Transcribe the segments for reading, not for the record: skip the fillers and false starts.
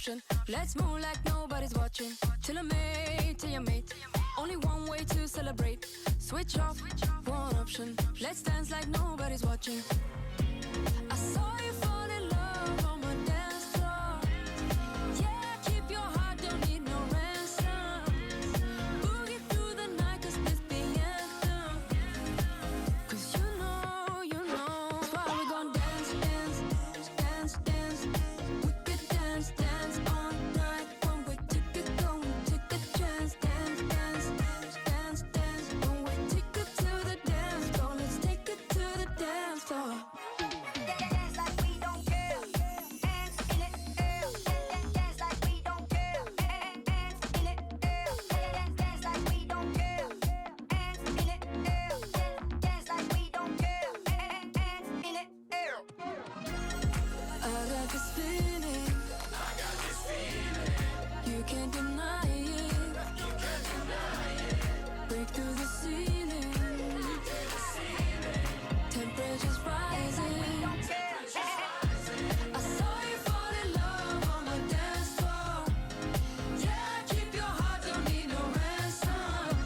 option. Let's move like nobody's watching. Till I'm made, till you're made. Only one way to celebrate. Switch off, one option. Let's dance like nobody's watching. I saw you fall in love on my dance floor. Yeah, keep your heart, don't need no ransom. Boogie through the night, cause this the anthem. Cause you know, that's why we gon' dance, dance, dance, dance. We could dance, dance all night. One way ticket, go and take a chance. Dance, dance, dance, dance. One way ticket to the dance floor. Let's take it to the dance floor. Dance like we don't care. Hands in it, air. Dance like we don't care. Hands in it, air. Dance like we don't care. Hands in it, air. Dance like we don't care. Hands in it, air. I got this feeling. You can't deny it. Break through the ceiling. Temperature's rising. I saw you fall in love on my dance floor. Yeah, keep your heart, don't need no ransom.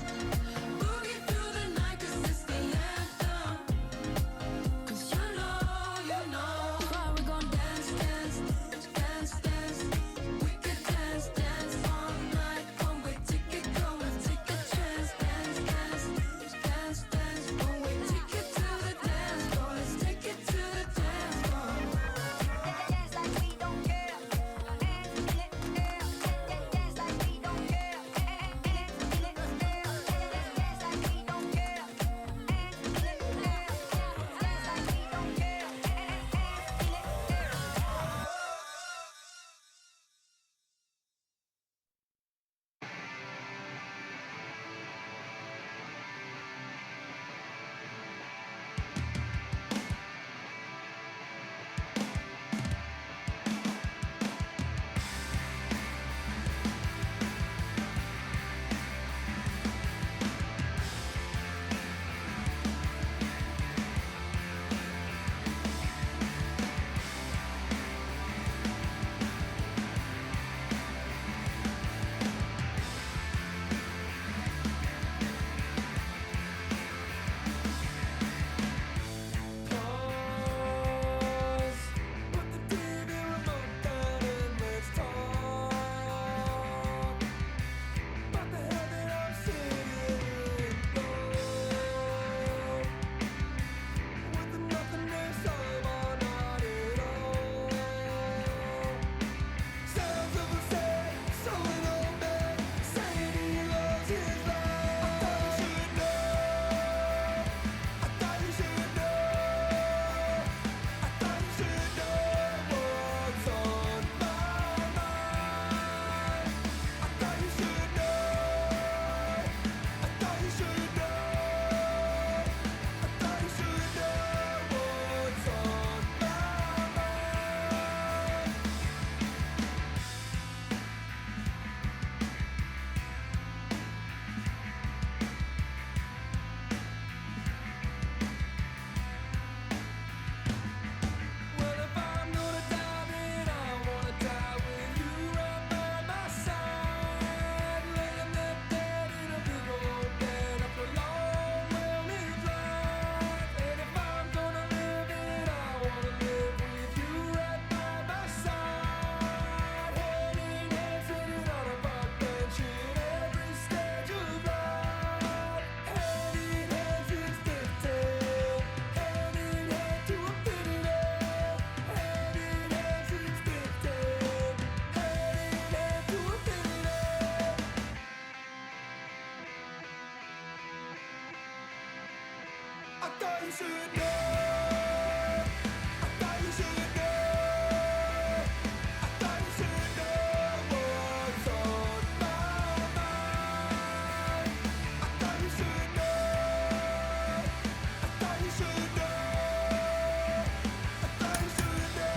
Boogie through the night, cause it's the anthem. Cause you know, why we gon' dance, dance, dance, dance. We could dance, dance all night. One way ticket, go and take a chance. Dance, dance, dance, dance. One way ticket to the dance floor. Let's take it to the dance floor. Dance like we don't care. Hands in it, air. Dance like we don't care. Hands in it, air. Dance like we don't care. Hands in it, air. Dance like we don't care. Hands in it, air. I thought you should know. I thought you should know. I thought you should know what's on my mind. I thought you should know. I thought you should know. I thought you should know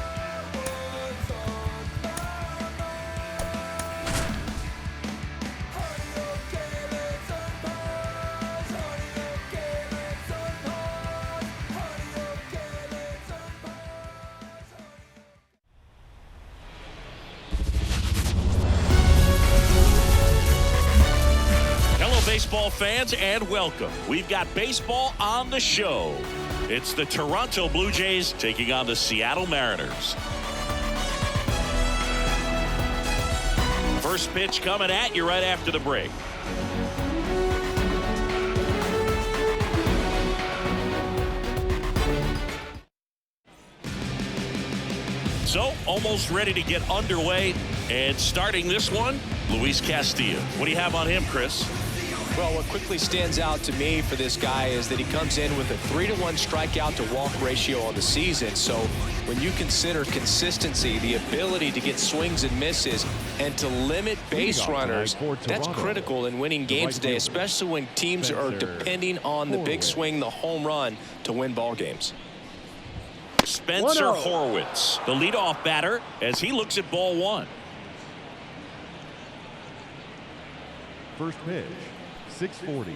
what's on my mind. Honey, okay, let's unpause. Honey, okay, let's unpause. Honey, baseball fans, and welcome. We've got baseball on the show. It's the Toronto Blue Jays taking on the Seattle Mariners. First pitch coming at you right after the break. So, almost ready to get underway, and starting this one, Luis Castillo. What do you have on him, Chris? Well, what quickly stands out to me for this guy is that he comes in with a 3-to-1 strikeout to walk ratio on the season. So when you consider consistency, the ability to get swings and misses, and to limit base runners, that's critical in winning games today, especially when teams are depending on the big swing, the home run, to win ball games. Spencer Horwitz, the leadoff batter, as he looks at ball one. First pitch, 640.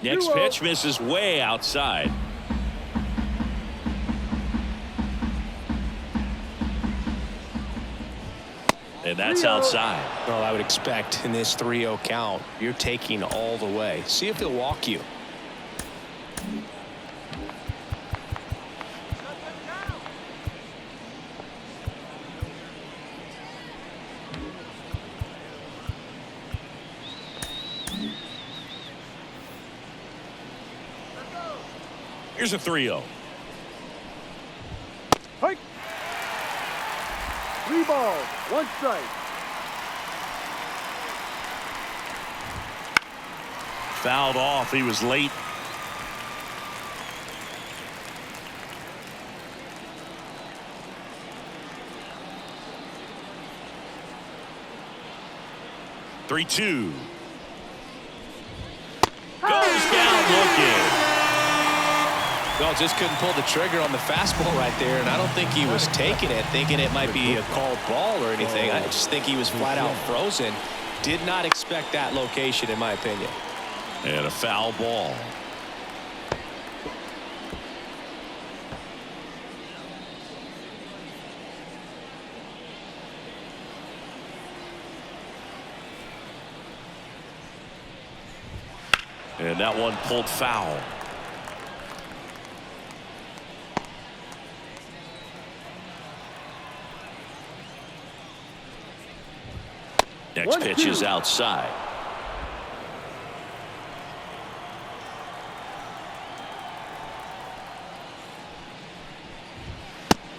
Next pitch misses way outside. And that's outside. Well, I would expect in this 3-0 count, you're taking all the way. See if he'll walk you. Here's a 3-0. Hike. 3 balls, 1 strike. Fouled off. He was late. Three-two. Goes down looking. Well, just couldn't pull the trigger on the fastball right there, and I don't think he was taking it, thinking it might be a called ball or anything. I just think he was flat out frozen. Did not expect that location, in my opinion. And a foul ball. And that one pulled foul. Next pitch is outside.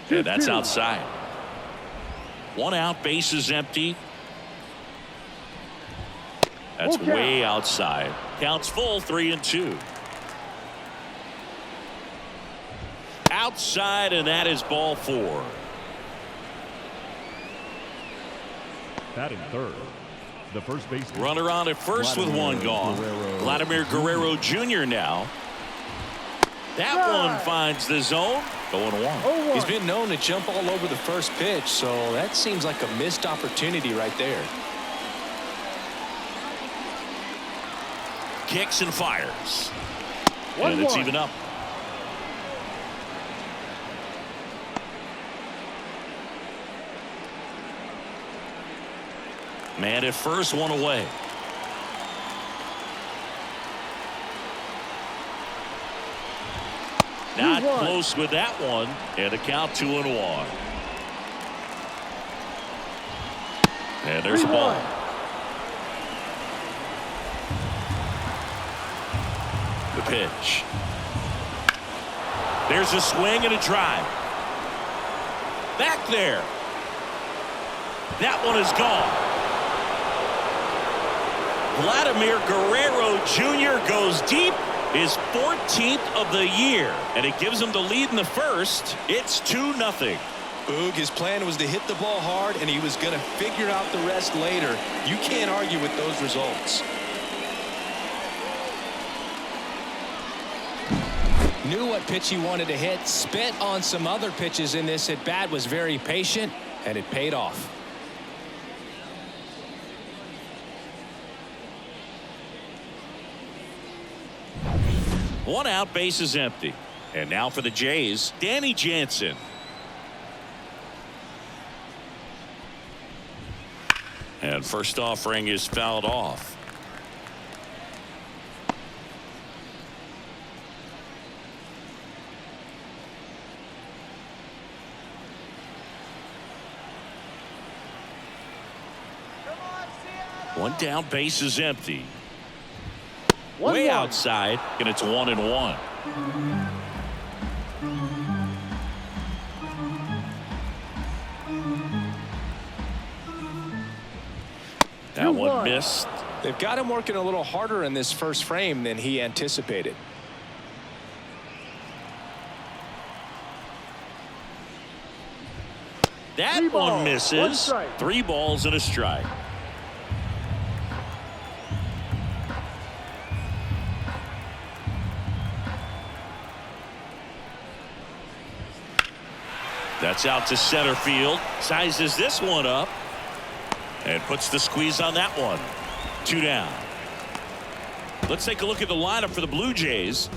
And that's outside. 1 out, base is empty. That's way outside. Counts full, 3-2. Outside, and that is ball 4. Batting third, the first baseman. Runner on at first with 1 gone. Vladimir Guerrero Jr. now. That one finds the zone. Going 1. He's been known to jump all over the first pitch, so that seems like a missed opportunity right there. Kicks and fires. And it's even up. Man at first, 1 away. Not close with that one. And a count 2-1. And there's a ball. The pitch. There's a swing and a drive. Back there. That one is gone. Vladimir Guerrero Jr. goes deep, his 14th of the year, and it gives him the lead in the first. It's 2-0. Boog, his plan was to hit the ball hard, and he was going to figure out the rest later. You can't argue with those results. Knew what pitch he wanted to hit, spent on some other pitches in this at bat, was very patient, and it paid off. One out, base is empty. And now for the Jays, Danny Jansen. And first offering is fouled off. One down, base is empty. Way outside, and it's 1-1. That one missed. They've got him working a little harder in this first frame than he anticipated. That one misses. 3 balls and a strike. That's out to center field. Sizes this one up and puts the squeeze on that one. 2 down. Let's take a look at the lineup for the Blue Jays.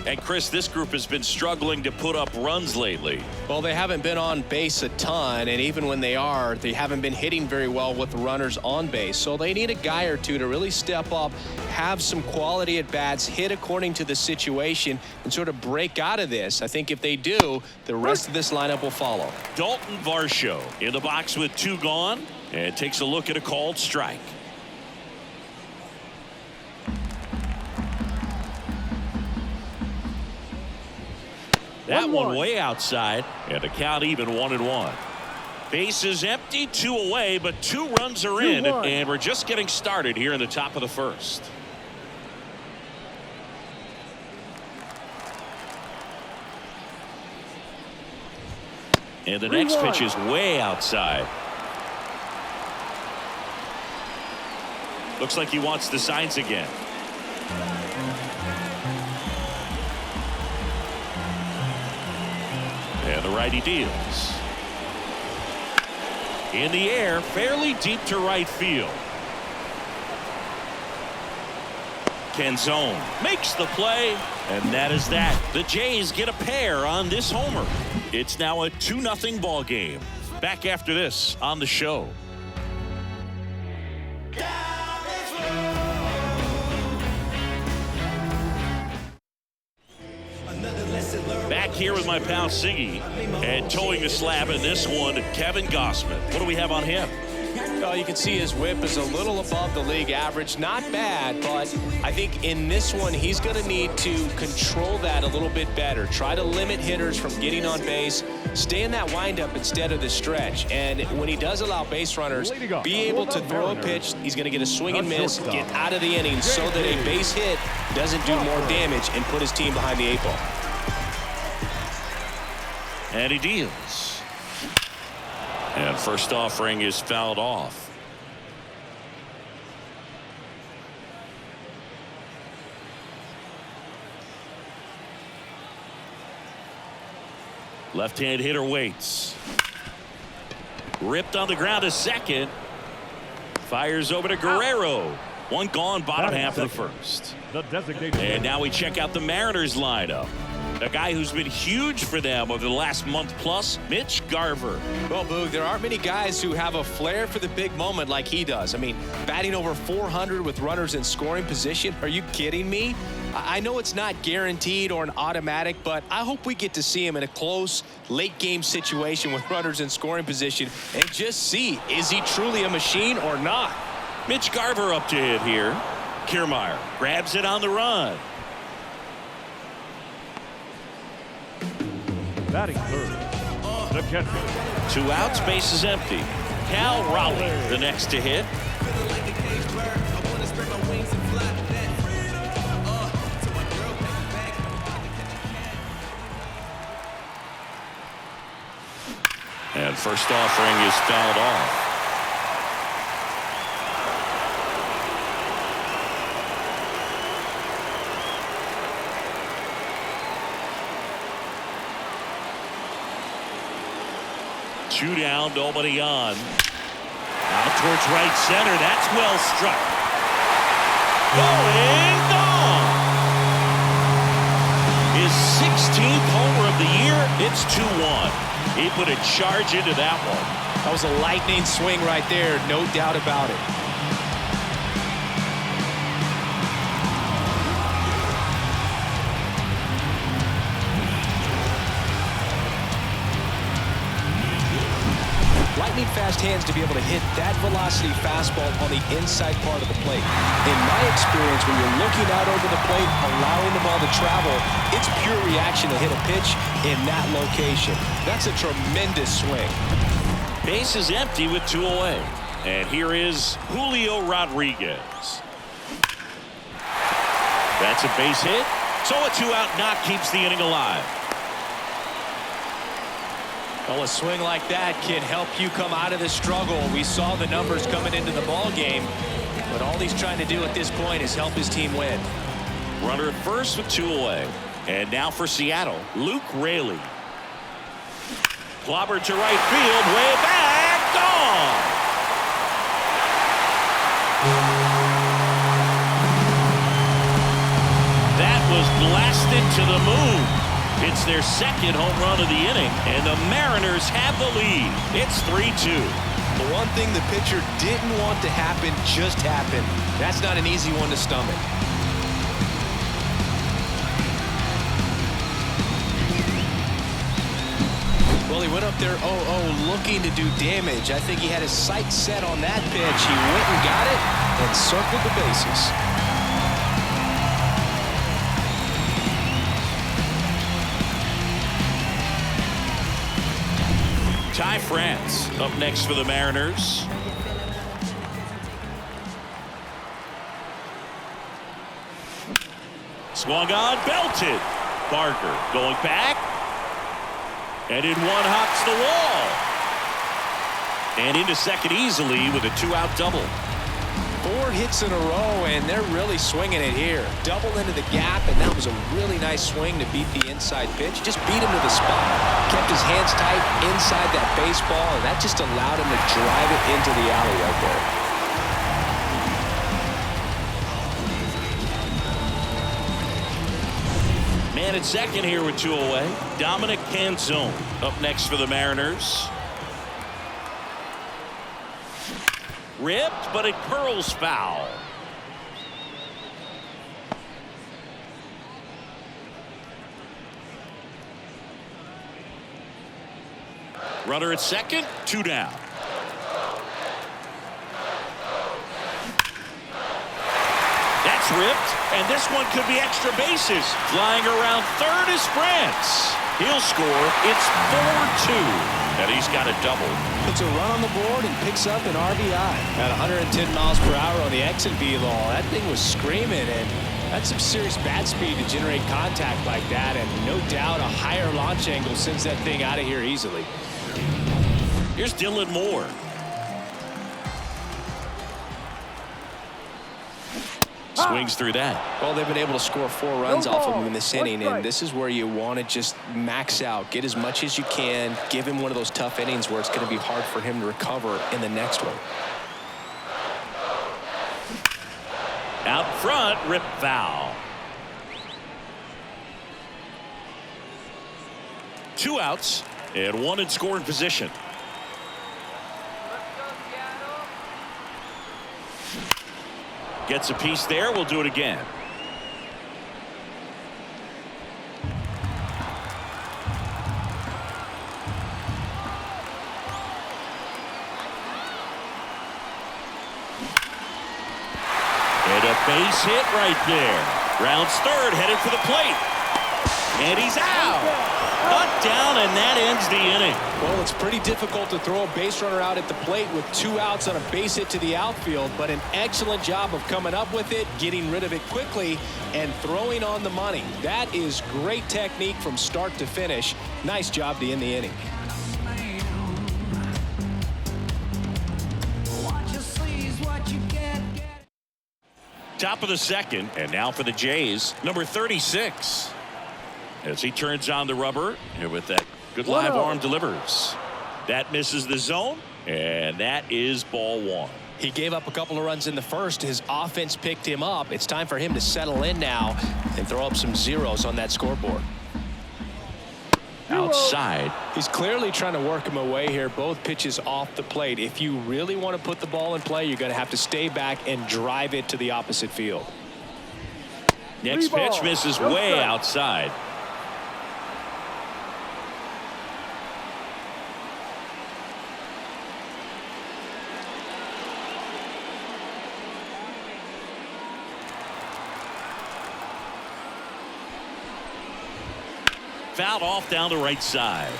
And Chris, this group has been struggling to put up runs lately. Well, they haven't been on base a ton, and even when they are, they haven't been hitting very well with runners on base. So they need a guy or two to really step up, have some quality at bats, hit according to the situation, and sort of break out of this. I think if they do, the rest of this lineup will follow. Dalton Varsho in the box with 2 gone, and takes a look at a called strike. That one way outside, and the count even 1-1. Base is empty, 2 away, but 2 runs are in, and we're just getting started here in the top of the first. And the next pitch is way outside. Looks like he wants the signs again. And the righty deals. In the air, fairly deep to right field. Canzone makes the play, and that is that. The Jays get a pair on this homer. It's now a 2-0 ball game. Back after this on the show. Back here with my pal Siggy, and towing the slab in this one, Kevin Gausman. What do we have on him? Well, you can see his whip is a little above the league average. Not bad, but I think in this one, he's going to need to control that a little bit better. Try to limit hitters from getting on base. Stay in that windup instead of the stretch. And when he does allow base runners, be able to throw a pitch. He's going to get a swing and miss, get out of the inning so that a base hit doesn't do more damage and put his team behind the 8 ball. And he deals. And first offering is fouled off. Left-hand hitter waits. Ripped on the ground to second. Fires over to Guerrero. 1 gone, bottom half of the first. And now we check out the Mariners lineup. A guy who's been huge for them over the last month plus, Mitch Garver. Well, Boog, there aren't many guys who have a flair for the big moment like he does. I mean, batting over 400 with runners in scoring position. Are you kidding me? I know it's not guaranteed or an automatic, but I hope we get to see him in a close, late-game situation with runners in scoring position and just see, is he truly a machine or not? Mitch Garver up to hit here. Kiermaier grabs it on the run. Batting third, the catcher. 2 outs, base is empty. Cal Raleigh, the next to hit. And first offering is fouled off. Two down, nobody on. Out towards right center. That's well struck. Going gone. His 16th homer of the year. It's 2-1. He put a charge into that one. That was a lightning swing right there, no doubt about it. Lightning fast hands to be able to hit that velocity fastball on the inside part of the plate. In my experience, when you're looking out over the plate, allowing the ball to travel, it's pure reaction to hit a pitch in that location. That's a tremendous swing. Base is empty with 2 away. And here is Julio Rodriguez. That's a base hit. So a 2-out knock keeps the inning alive. Well, a swing like that can help you come out of the struggle. We saw the numbers coming into the ball game, but all he's trying to do at this point is help his team win. Runner at first with 2 away. And now for Seattle, Luke Raley. Clobbered to right field, way back, gone. That was blasted to the moon. It's their second home run of the inning, and the Mariners have the lead. It's 3-2. The one thing the pitcher didn't want to happen just happened. That's not an easy one to stomach. Well, he went up there 0-0 looking to do damage. I think he had his sights set on that pitch. He went and got it and circled the bases. Ty France up next for the Mariners. Swung on, belted. Barker going back. And in one hops the wall. And into second easily with a 2-out double. 4 hits in a row, and they're really swinging it here. Double into the gap, and that was a really nice swing to beat the inside pitch. Just beat him to the spot. Kept his hands tight inside that baseball, and that just allowed him to drive it into the alley right there. Man at second here with 2 away. Dominic Canzone up next for the Mariners. Ripped, but it curls foul. Runner at second, 2 down. That's ripped, and this one could be extra bases. Flying around third is France. He'll score. It's 4-2, and he's got a double. Puts a run on the board and picks up an RBI. At 110 miles per hour on the exit velo, that thing was screaming, and that's some serious bat speed to generate contact like that, and no doubt a higher launch angle sends that thing out of here easily. Here's Dylan Moore. Swings through that. Well, they've been able to score 4 runs off of him in this inning, and this is where you want to just max out, get as much as you can, give him one of those tough innings where it's going to be hard for him to recover in the next one. Out front, rip foul. 2 outs and 1 in scoring position. Gets a piece there. We'll do it again. And a base hit right there. Rounds third, headed for the plate. And he's out. Cut down, and that ends the inning. Well, it's pretty difficult to throw a base runner out at the plate with 2 outs on a base hit to the outfield, but an excellent job of coming up with it, getting rid of it quickly, and throwing on the money. That is great technique from start to finish. Nice job to end the inning. Top of the second, and now for the Jays, number 36. As he turns on the rubber, and with that good live arm delivers. That misses the zone, and that is ball 1. He gave up a couple of runs in the first. His offense picked him up. It's time for him to settle in now and throw up some zeros on that scoreboard. outside. He's clearly trying to work him away here. Both pitches off the plate. If you really want to put the ball in play, you're going to have to stay back and drive it to the opposite field. Next pitch misses way outside. Fouled off down the right side.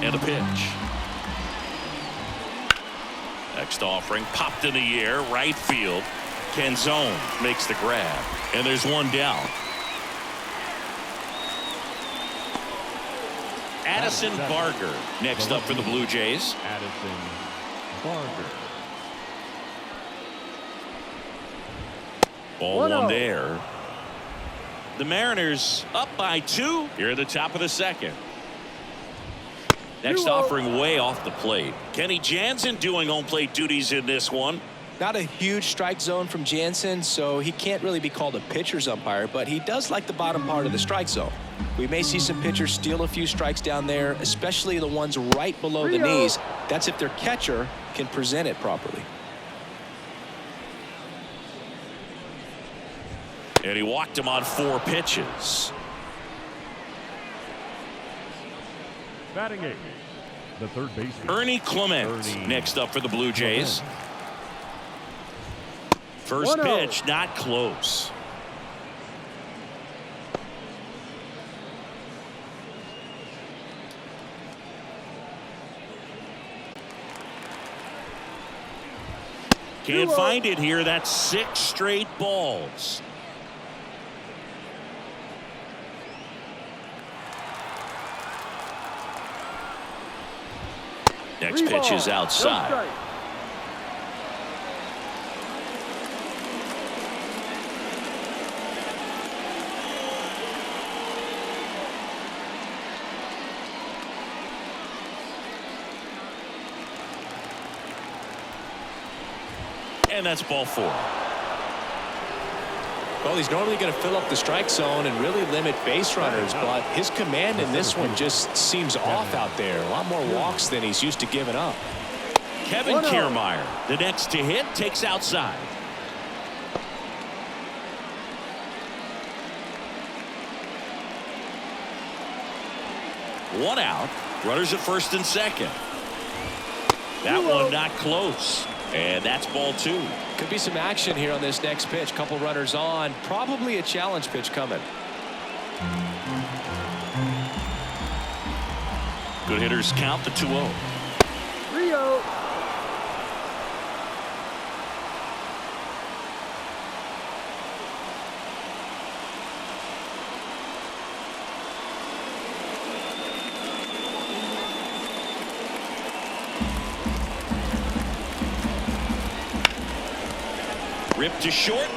And a pitch. Next offering popped in the air, right field. Canzone makes the grab, and there's one down. Addison Barger next up for the Blue Jays. Addison Barger. Ball one there. The Mariners up by 2 here at the top of the second. Next offering way off the plate. Kenny Jansen doing home plate duties in this one. Not a huge strike zone from Jansen, so he can't really be called a pitcher's umpire, but he does like the bottom part of the strike zone. We may see some pitchers steal a few strikes down there, especially the ones right below the knees. That's if their catcher can present it properly. And he walked him on 4 pitches. Batting 8, the third baseman, Ernie Clement next up for the Blue Jays. First pitch not close. Can't find it here. That's 6 straight balls. Next pitch is outside. And that's ball 4. Well, he's normally going to fill up the strike zone and really limit base runners, but his command in this one just seems off out there. A lot more walks than he's used to giving up. Kevin Kiermaier, the next to hit, takes outside. One out. Runners at first and second. That one not close. And that's ball 2. Could be some action here on this next pitch. Couple runners on. Probably a challenge pitch coming. Good hitters count the 2-0. Ripped to short.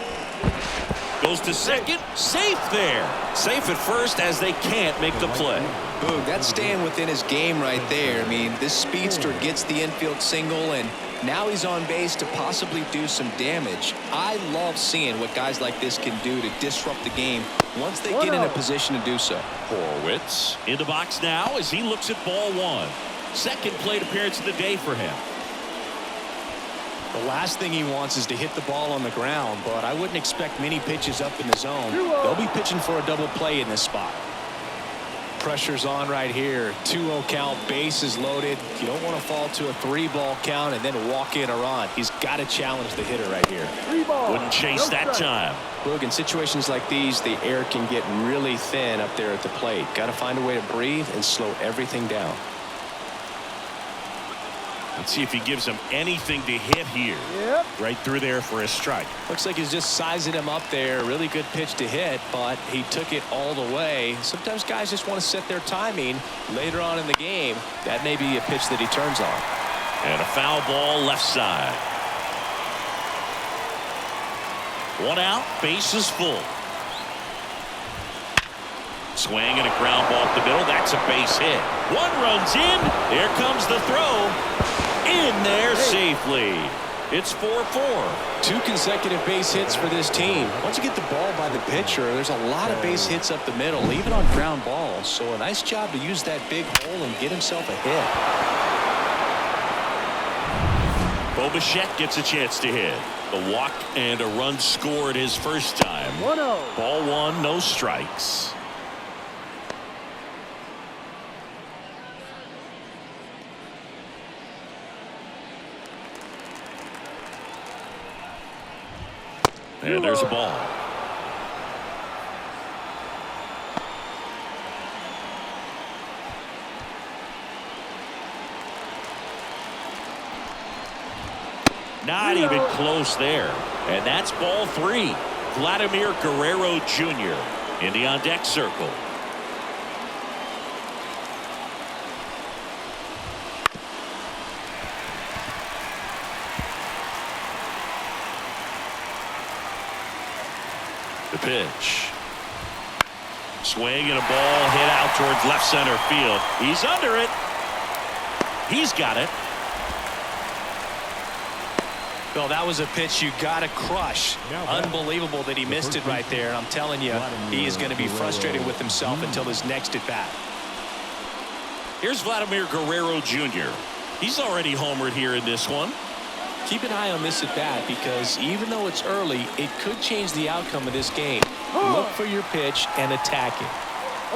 Goes to second. Safe there. Safe at first as they can't make the play. Boog, that's staying within his game right there. I mean, this speedster gets the infield single, and now he's on base to possibly do some damage. I love seeing what guys like this can do to disrupt the game once they get in a position to do so. Horwitz in the box now as he looks at ball 1. Second plate appearance of the day for him. The last thing he wants is to hit the ball on the ground, but I wouldn't expect many pitches up in the zone. They'll be pitching for a double play in this spot. Pressure's on right here. 2-0 count, bases loaded. You don't want to fall to a 3-ball count and then walk in a run. He's got to challenge the hitter right here. Wouldn't chase that time. Look, in situations like these, the air can get really thin up there at the plate. Got to find a way to breathe and slow everything down. Let's see if he gives him anything to hit here. Right through there for a strike. Looks like he's just sizing him up there. Really good pitch to hit, but he took it all the way. Sometimes guys just want to set their timing later on in the game. That may be a pitch that he turns on. And a foul ball left side. One out, bases full. Swing and a ground ball up the middle. That's a base hit. One runs in. There comes the throw. In there safely. It's 4-4. 2 consecutive base hits for this team. Once you get the ball by the pitcher, there's a lot of base hits up the middle, even on ground balls. So a nice job to use that big hole and get himself a hit. Bo Bichette gets a chance to hit. A walk and a run scored his first time. 1-0. Ball 1, no strikes. And there's a ball. Not even close there. And that's ball 3. Vladimir Guerrero Jr. in the on-deck circle. The pitch. Swing and a ball hit out towards left center field. He's under it. He's got it. Well, that was a pitch you got to crush. Unbelievable that he missed it right there. I'm telling you, he is going to be frustrated with himself until his next at bat. Here's Vladimir Guerrero Jr. He's already homered here in this one. Keep an eye on this at bat because even though it's early, it could change the outcome of this game. Look for your pitch and attack it.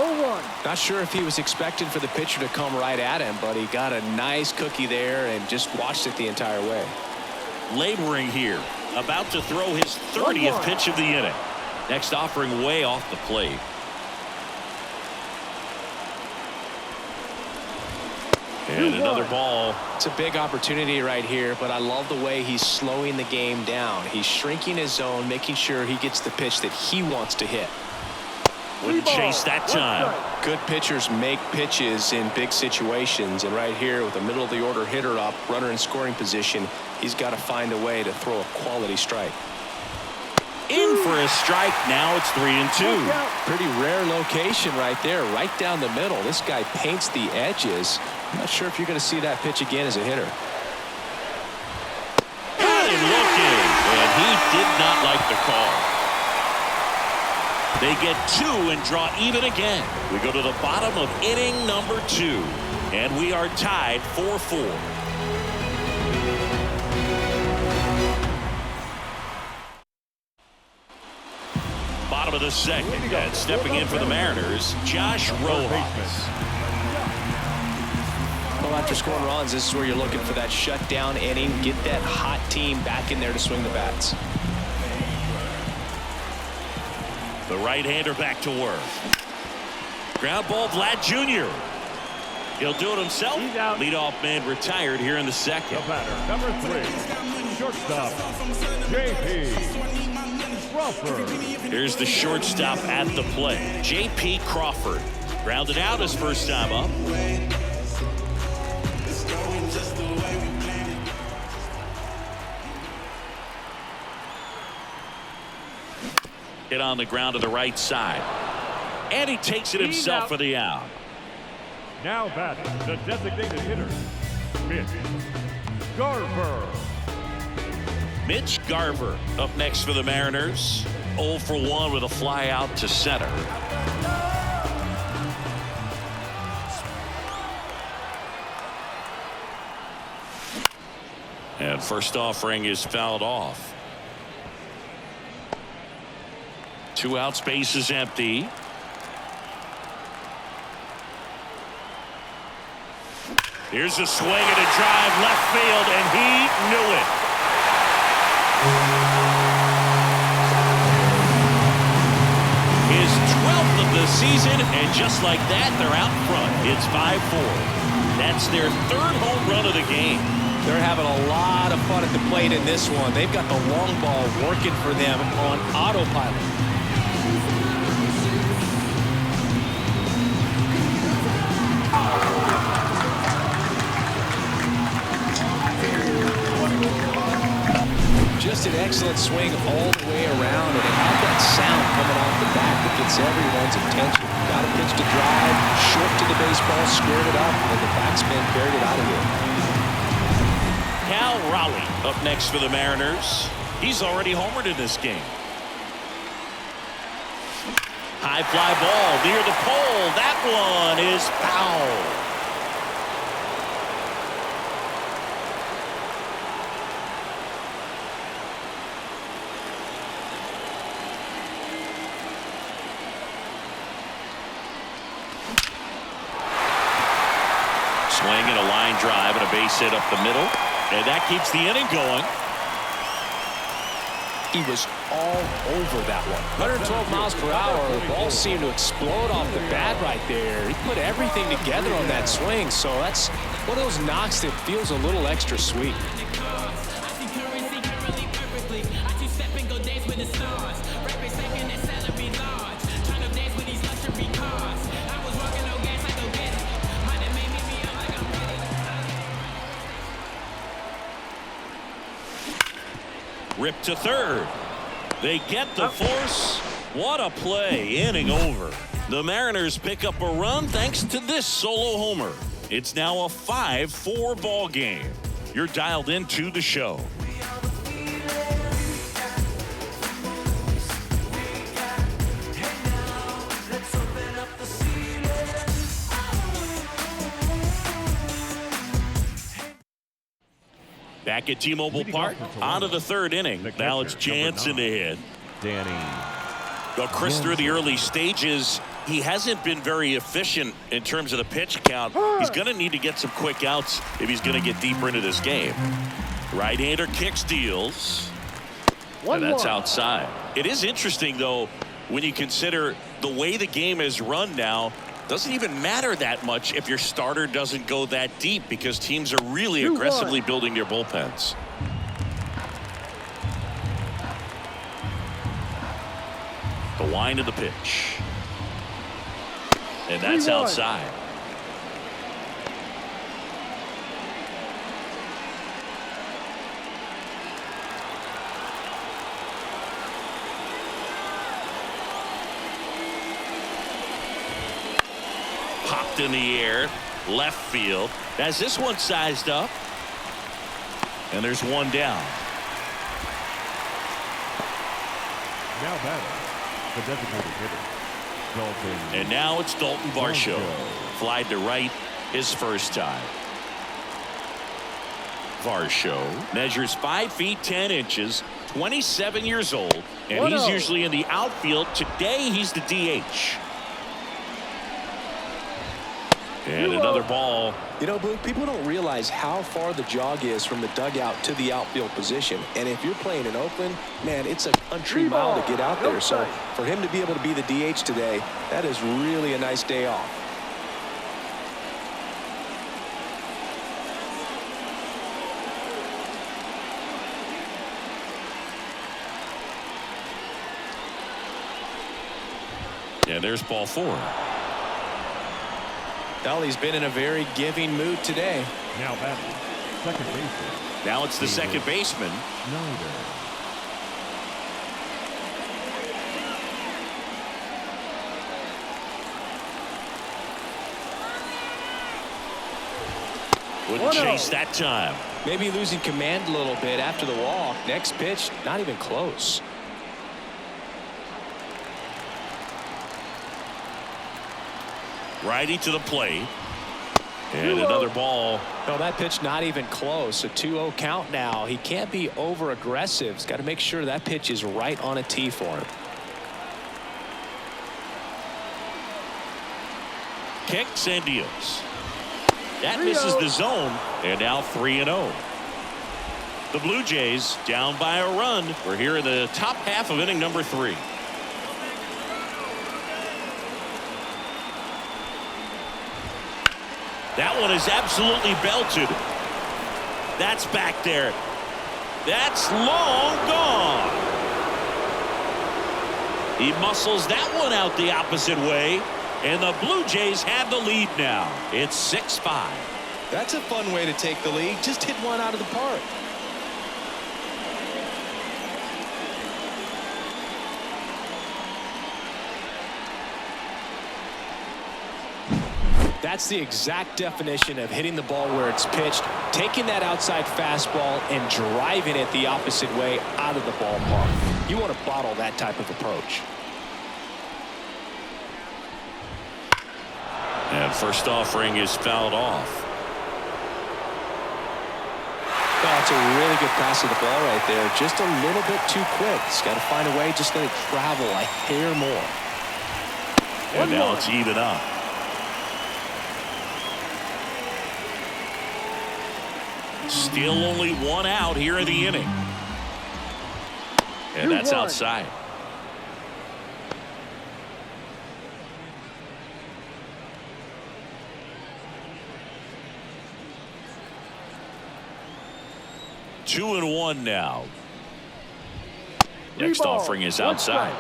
0-1. Not sure if he was expecting for the pitcher to come right at him, but he got a nice cookie there and just watched it the entire way. Laboring here, about to throw his 30th pitch of the inning. Next offering way off the plate. And another ball. It's a big opportunity right here, but I love the way he's slowing the game down. He's shrinking his zone, making sure he gets the pitch that he wants to hit. Wouldn't chase that time. Good pitchers make pitches in big situations, and right here with a middle of the order hitter up, runner in scoring position, he's got to find a way to throw a quality strike. In for a strike. Now it's 3-2. Pretty rare location right there, right down the middle. This guy paints the edges. I'm not sure if you're going to see that pitch again as a hitter. Got him looking, and he did not like the call. They get 2 and draw even again. We go to the bottom of inning number 2, and we are tied 4-4. Bottom of the second, and stepping in for the Mariners, Josh Rojas. Well, after scoring runs, this is where you're looking for that shutdown inning. Get that hot team back in there to swing the bats. The right-hander back to work. Ground ball, Vlad Jr. He'll do it himself. Leadoff man retired here in the second. The batter, number 3, shortstop, J.P. Crawford. Here's the shortstop at the plate, J.P. Crawford. Grounded out his first time up. Hit on the ground to the right side. And he takes it himself for the out. Now batting, the designated hitter, Mitch Garver. Mitch Garver up next for the Mariners. 0 for 1 with a fly out to center. And first offering is fouled off. 2 outs, base is empty. Here's a swing and a drive left field, and he knew it. His 12th of the season, and just like that, they're out front. It's 5-4. That's their 3rd home run of the game. They're having a lot of fun at the plate in this one. They've got the long ball working for them on autopilot. Just an excellent swing all the way around, and it had that sound coming off the bat that gets everyone's attention. Got a pitch to drive, short to the baseball, squared it up, and the batsman buried it out of here. Cal Raleigh up next for the Mariners. He's already homered in this game. High fly ball near the pole. That one is foul. Swing and a line drive and a base hit up the middle. And that keeps the inning going. He was all over that one. 112 miles per hour. The ball seemed to explode off the bat right there. He put everything together on that swing. So that's one of those knocks that feels a little extra sweet. Ripped to third. They get the force. What a play. Inning over. The Mariners pick up a run thanks to this solo homer. It's now a 5-4 ball game. You're dialed into the show. Back at T-Mobile Park, on to the third inning. Now it's Jansen to hit. Well, Chris, through the early stages, he hasn't been very efficient in terms of the pitch count. He's going to need to get some quick outs if he's going to get deeper into this game. Right-hander kicks, deals. And that's outside. It is interesting, though, when you consider the way the game is run now. Doesn't even matter that much if your starter doesn't go that deep because teams are really aggressively building their bullpens. The wind of the pitch. And that's outside. Popped in the air, left field. Has this one sized up? And there's one down. Now batting, the designated hitter, Dalton. And now it's Dalton Varsho. Flied to right his first time. Varsho measures 5 feet 10 inches, 27 years old, and he's usually in the outfield. Today he's the DH. And another ball. You know, Blue, people don't realize how far the jog is from the dugout to the outfield position. And if you're playing in Oakland, man, it's a country mile to get out there. So for him to be able to be the DH today, that is really a nice day off. And there's ball 4. Well, he's been in a very giving mood today. Now batting, second baseman. Now it's the second baseman. Snyder. Wouldn't chase that time. Maybe losing command a little bit after the walk. Next pitch, not even close. Righty to the plate. And another ball. No, that pitch not even close. A 2-0 count now. He can't be over aggressive. He's got to make sure that pitch is right on a tee for him. Kicks and deals. That misses the zone. And now 3-0. The Blue Jays down by a run. We're here in the top half of inning number 3. That one is absolutely belted. That's back there. That's long gone. He muscles that one out the opposite way, and the Blue Jays have the lead now. It's 6-5. That's a fun way to take the lead. Just hit one out of the park. That's the exact definition of hitting the ball where it's pitched, taking that outside fastball and driving it the opposite way out of the ballpark. You want to bottle that type of approach. And first offering is fouled off. Oh, it's a really good pass of the ball right there. Just a little bit too quick. He's got to find a way, just let it travel a hair more. And now it's even up. Still only one out here in the inning. And that's outside. Two and one now. Next offering is outside.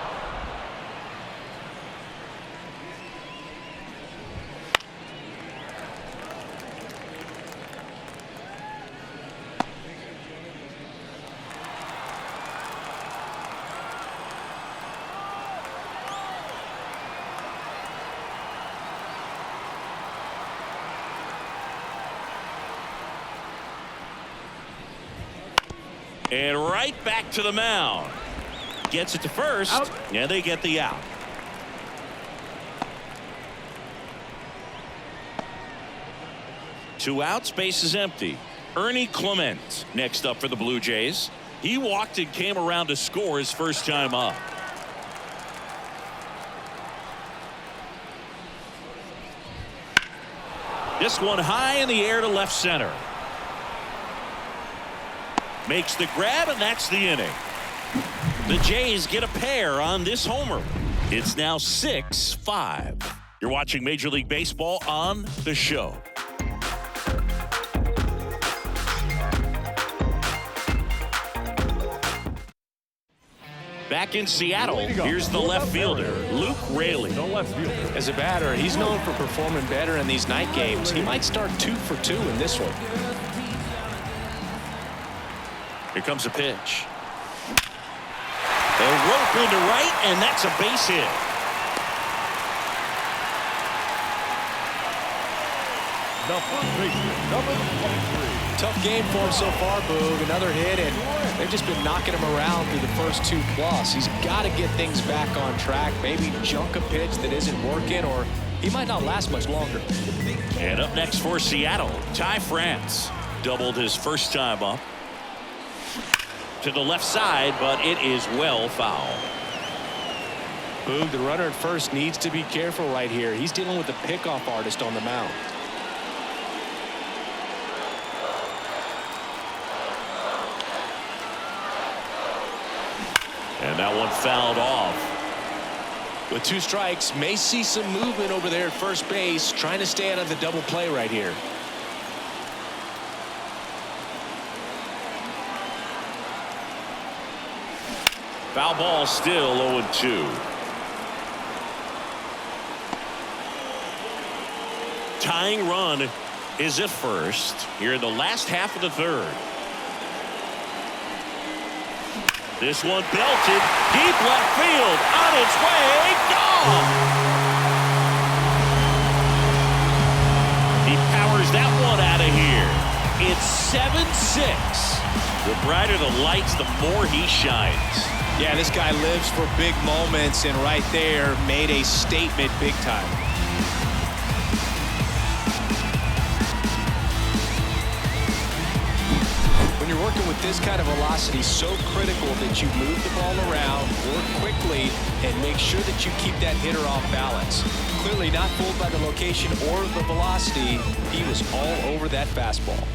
And right back to the mound. Gets it to first, and they get the out. Two outs, base is empty. Ernie Clement next up for the Blue Jays. He walked and came around to score his first time up. This one high in the air to left center. Makes the grab, and that's the inning. The Jays get a pair on this homer. It's now 6-5. You're watching Major League Baseball on The Show. Back in Seattle, here's the left fielder, Luke Raley. As a batter, he's known for performing better in these night games. He might start 2 for 2 in this one. Here comes a pitch. They'll rope into right, and that's a base hit. The first baseman, number 23. Tough game for him so far, Boog. Another hit, and they've just been knocking him around through the first 2+. He's got to get things back on track. Maybe junk a pitch that isn't working, or he might not last much longer. And up next for Seattle, Ty France. Doubled his first time up. To the left side, but it is well foul. Boog, the runner at first needs to be careful right here. He's dealing with the pickoff artist on the mound. And that one fouled off. With 2 strikes, may see some movement over there at first base, trying to stay out of the double play right here. Foul ball, still 0-2. Tying run is at first here in the last half of the third. This one belted deep left field, on its way, gone. He powers that one out of here. It's 7-6. The brighter the lights, the more he shines. Yeah, this guy lives for big moments, and right there made a statement big time. When you're working with this kind of velocity, so critical that you move the ball around, work quickly, and make sure that you keep that hitter off balance. Clearly not fooled by the location or the velocity. He was all over that fastball.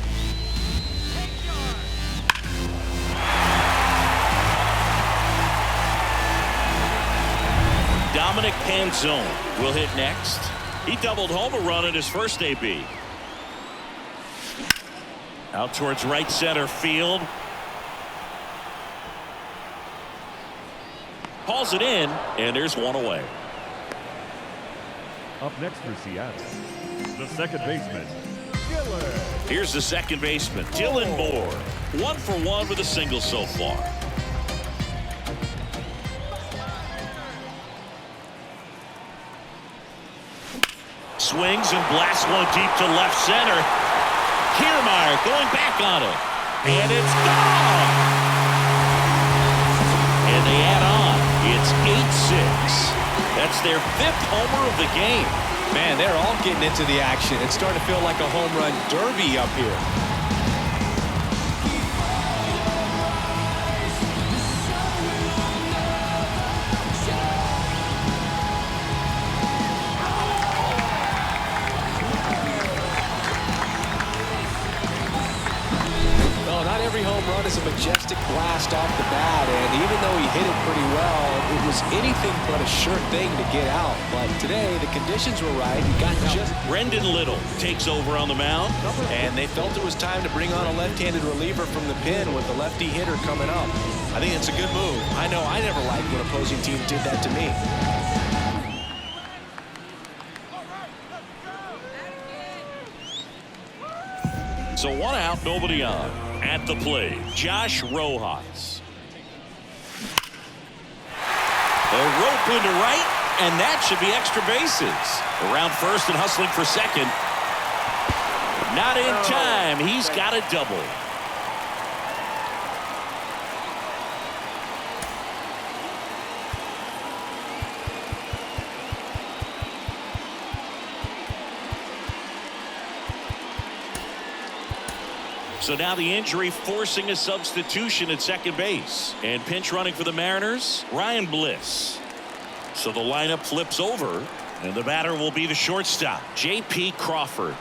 Dominic Panzone will hit next. He doubled home a run in his first AB. Out towards right center field. Hauls it in, and there's one away. Up next for Seattle, the second baseman, Dylan. Here's the second baseman, Dylan Moore. 1 for 1 with a single so far. swings and blasts one deep to left center. Kiermaier going back on it. And it's gone. And they add on. It's 8-6. That's their 5th homer of the game. Man, they're all getting into the action. It's starting to feel like a home run derby up here. Every home run is a majestic blast off the bat, and even though he hit it pretty well, it was anything but a sure thing to get out. But today, the conditions were right. He got just... Brendan Little takes over on the mound, and they felt it was time to bring on a left-handed reliever from the pen with a lefty hitter coming up. I think it's a good move. I know I never liked when opposing teams did that to me. So 1 out, nobody on. At the plate, Josh Rojas. A rope into right, and that should be extra bases. Around first and hustling for second. Not in time. He's got a double. So now the injury forcing a substitution at second base. And pinch running for the Mariners, Ryan Bliss. So the lineup flips over, and the batter will be the shortstop, J.P. Crawford.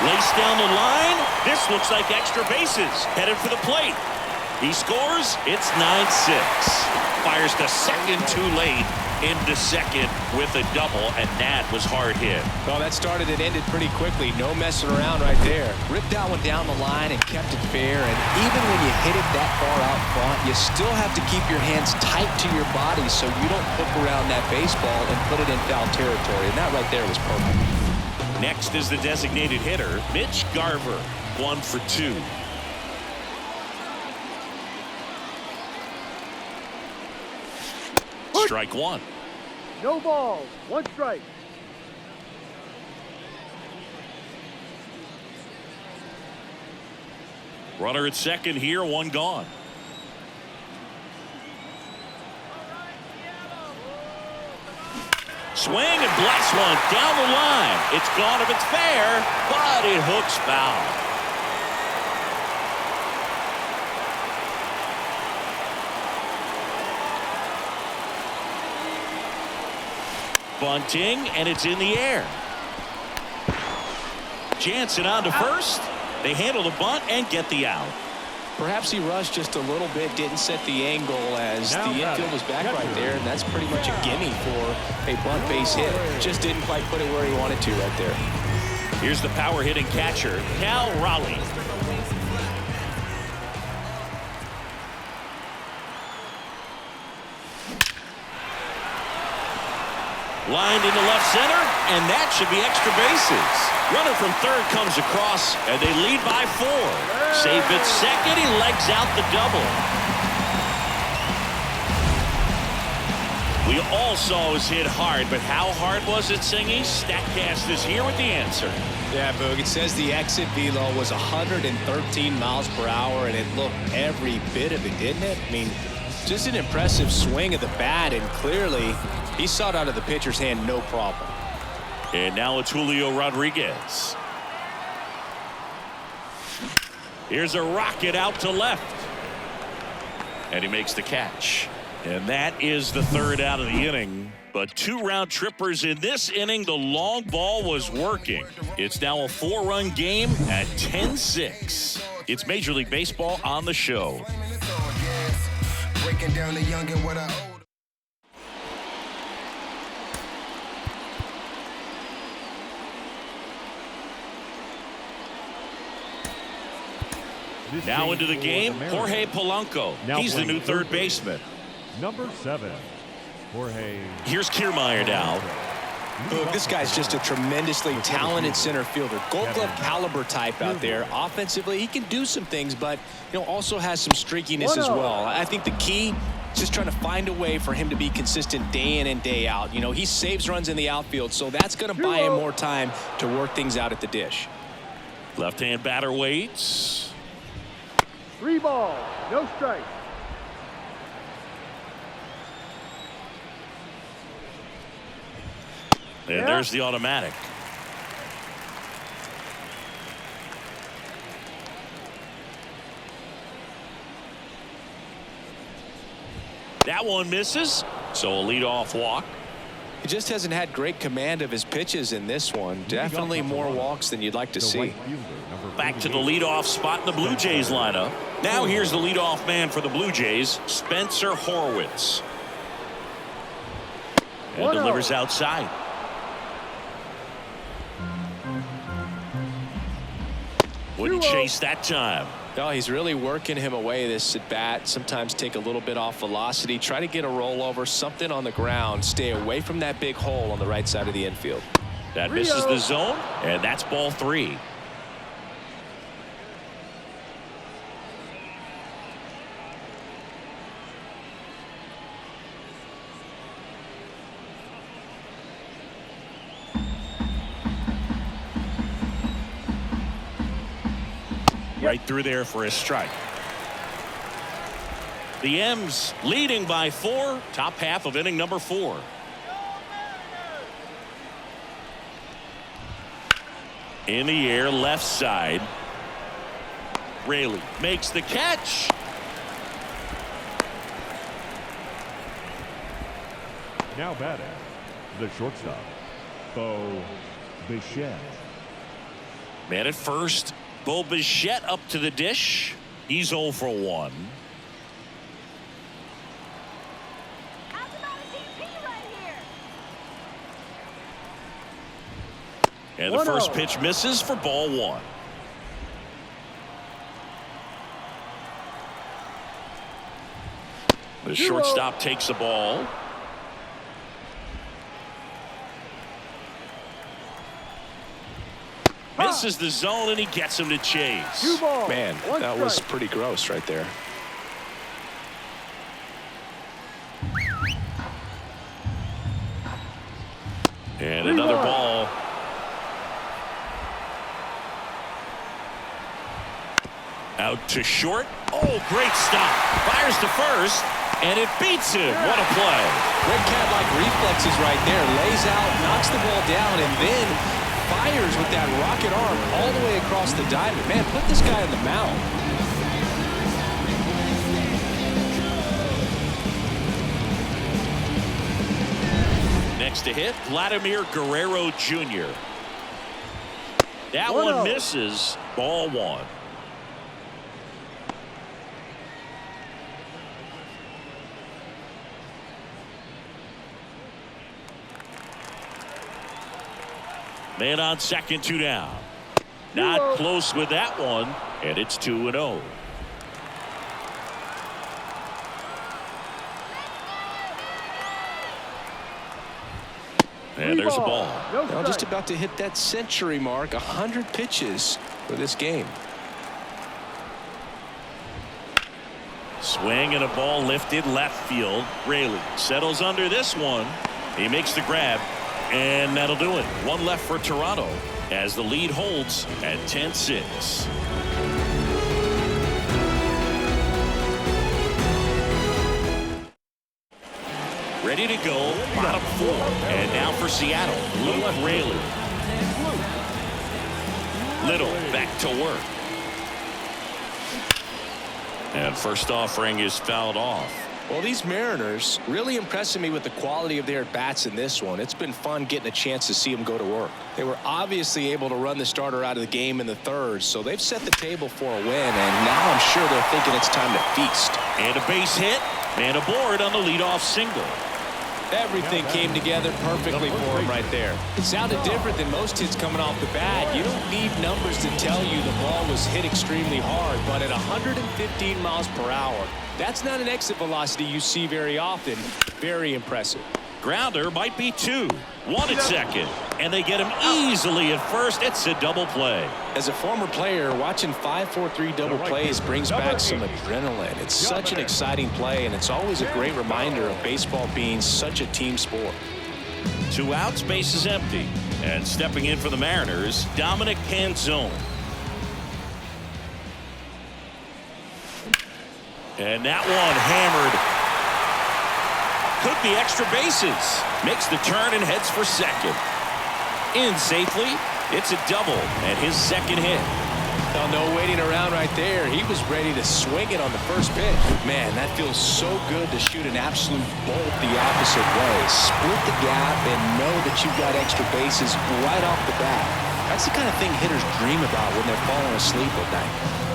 Laced down the line. This looks like extra bases. Headed for the plate. He scores. It's 9-6. Fires to second too late. Into second with a double, and that was hard hit. Well, that started and ended pretty quickly. No messing around right there. Ripped that one down the line and kept it fair. And even when you hit it that far out front, you still have to keep your hands tight to your body so you don't hook around that baseball and put it in foul territory. And that right there was perfect. Next is the designated hitter, Mitch Garver, 1 for 2. Strike 1. No balls, 1 strike. Runner at second here, 1 gone. Swing and blast one down the line. It's gone if it's fair, but it hooks foul. Bunting, and it's in the air. Jansen on to first. They handle the bunt and get the out. Perhaps he rushed just a little bit, didn't set the angle as the infield was back right there, and that's pretty much a gimme for a bunt base hit. Just didn't quite put it where he wanted to right there. Here's the power hitting catcher, Cal Raleigh. Lined into left center, and that should be extra bases. Runner from third comes across, and they lead by 4. Safe at second, he legs out the double. We all saw it was hit hard, but how hard was it, Singy? StatCast is here with the answer. Yeah, Boog, it says the exit velo was 113 miles per hour, and it looked every bit of it, didn't it? I mean, just an impressive swing of the bat, and clearly he saw it out of the pitcher's hand no problem. And now it's Julio Rodriguez. Here's a rocket out to left. And he makes the catch. And that is the 3rd out of the inning. But 2 round trippers in this inning. The long ball was working. It's now a 4-run game at 10-6. It's Major League Baseball on the show. Breaking down the young and what I owe. Now into the game, Jorge Polanco. He's the new third baseman. Number 7, Jorge. Here's Kiermaier now. Look, this guy's just a tremendously talented center fielder. Gold Glove caliber type out there. Offensively, he can do some things, but also has some streakiness as well. I think the key just trying to find a way for him to be consistent day in and day out. You know, he saves runs in the outfield, so that's going to buy him more time to work things out at the dish. Left-hand batter waits. 3 balls, no strikes. And there's the automatic. That one misses, so a leadoff walk. He just hasn't had great command of his pitches in this one. Definitely more walks than you'd like to see. Back to the leadoff spot in the Blue Jays lineup. Now here's the leadoff man for the Blue Jays, Spencer Horwitz. And delivers outside. Wouldn't chase that time. No, he's really working him away this at bat. Sometimes take a little bit off velocity. Try to get a rollover, something on the ground. Stay away from that big hole on the right side of the infield. That misses the zone, and that's ball 3. Right through there for a strike. The M's leading by 4, top half of inning number 4. In the air, left side. Raley makes the catch. Now batting, the shortstop, Bo Bichette. Man at first. Bo Bichette up to the dish. He's 0 for 1. And the first pitch misses for ball 1. The shortstop takes the ball. Misses the zone, and he gets him to chase. Man, that was pretty gross right there. And another ball. Out to short. Oh, great stop. Fires to first, and it beats him. What a play. Great cat-like reflexes right there. Lays out, knocks the ball down, and then fires with that rocket arm all the way across the diamond. Man, put this guy in the mound. Next to hit, Vladimir Guerrero Jr. That one misses. Ball 1. Man on second, 2 down. Not close with that one, and it's 2-0. And there's a ball. Now just about to hit that century mark. 100 pitches for this game. Swing and a ball lifted left field. Raley settles under this one. He makes the grab. And that'll do it. 1 left for Toronto as the lead holds at 10-6. Ready to go. Bottom 4. And now for Seattle. Luke Raley. Little back to work. And first offering is fouled off. Well, these Mariners really impressing me with the quality of their bats in this one. It's been fun getting a chance to see them go to work. They were obviously able to run the starter out of the game in the 3rd, so they've set the table for a win, and now I'm sure they're thinking it's time to feast. And a base hit, and aboard on the leadoff single. Everything came together perfectly for him right there. It sounded different than most hits coming off the bat. You don't need numbers to tell you the ball was hit extremely hard, but at 115 miles per hour, that's not an exit velocity you see very often. Very impressive. Grounder might be 2. 1 at second. And they get him easily at first. It's a double play. As a former player, watching 5-4-3 double plays brings back some adrenaline. It's such an exciting play, and it's always a great reminder of baseball being such a team sport. 2 outs, base is empty. And stepping in for the Mariners, Dominic Canzone. And that one hammered. Could be extra bases. Makes the turn and heads for second. In safely. It's a double and his second hit. Oh, no waiting around right there. He was ready to swing it on the first pitch. Man, that feels so good to shoot an absolute bolt the opposite way. Split the gap and know that you've got extra bases right off the bat. That's the kind of thing hitters dream about when they're falling asleep at night.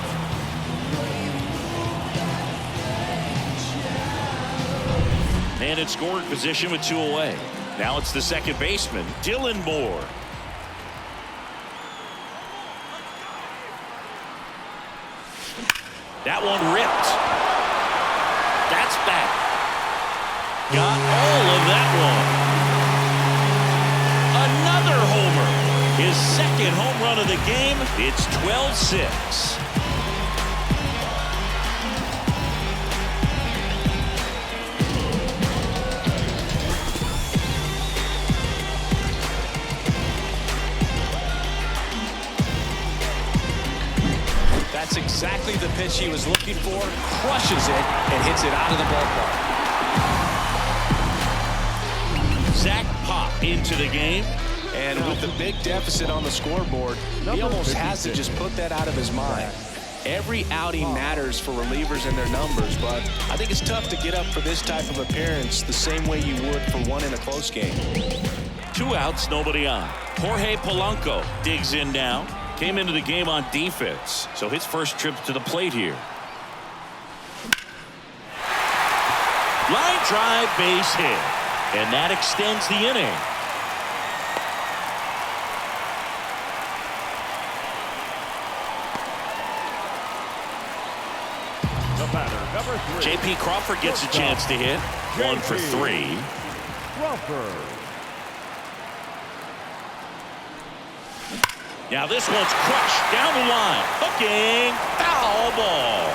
And it's scoring position with 2 away. Now it's the second baseman, Dylan Moore. That one ripped. That's back. Got all of that one. Another homer. His second home run of the game. It's 12-6. That's exactly the pitch he was looking for. Crushes it and hits it out of the ballpark. Zach Pop into the game. And with the big deficit on the scoreboard, he almost has to just put that out of his mind. Every outing matters for relievers and their numbers, but I think it's tough to get up for this type of appearance the same way you would for one in a close game. 2 outs, nobody on. Jorge Polanco digs in now. Came into the game on defense, so his first trip to the plate here. Line drive, base hit, and that extends the inning. The batter, number 3. J.P. Crawford gets a chance to hit. 1 for 3. Crawford. Now this one's crushed down the line. Hooking. Foul ball.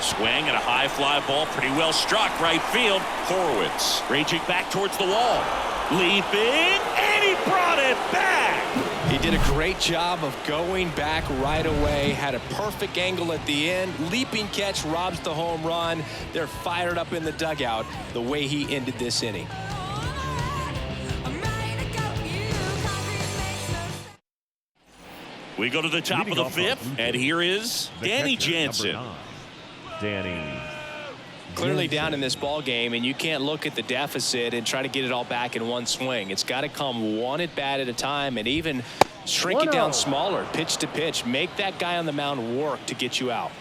Swing and a high fly ball. Pretty well struck right field. Horowitz raging back towards the wall. Leaping. And he brought it back. He did a great job of going back right away. Had a perfect angle at the end. Leaping catch robs the home run. They're fired up in the dugout the way he ended this inning. We go to the top of the 5th, and here is Danny Jansen. Danny. Clearly down in this ball game, and you can't look at the deficit and try to get it all back in one swing. It's got to come one at bat at a time, and even shrink it down smaller, pitch to pitch. Make that guy on the mound work to get you out.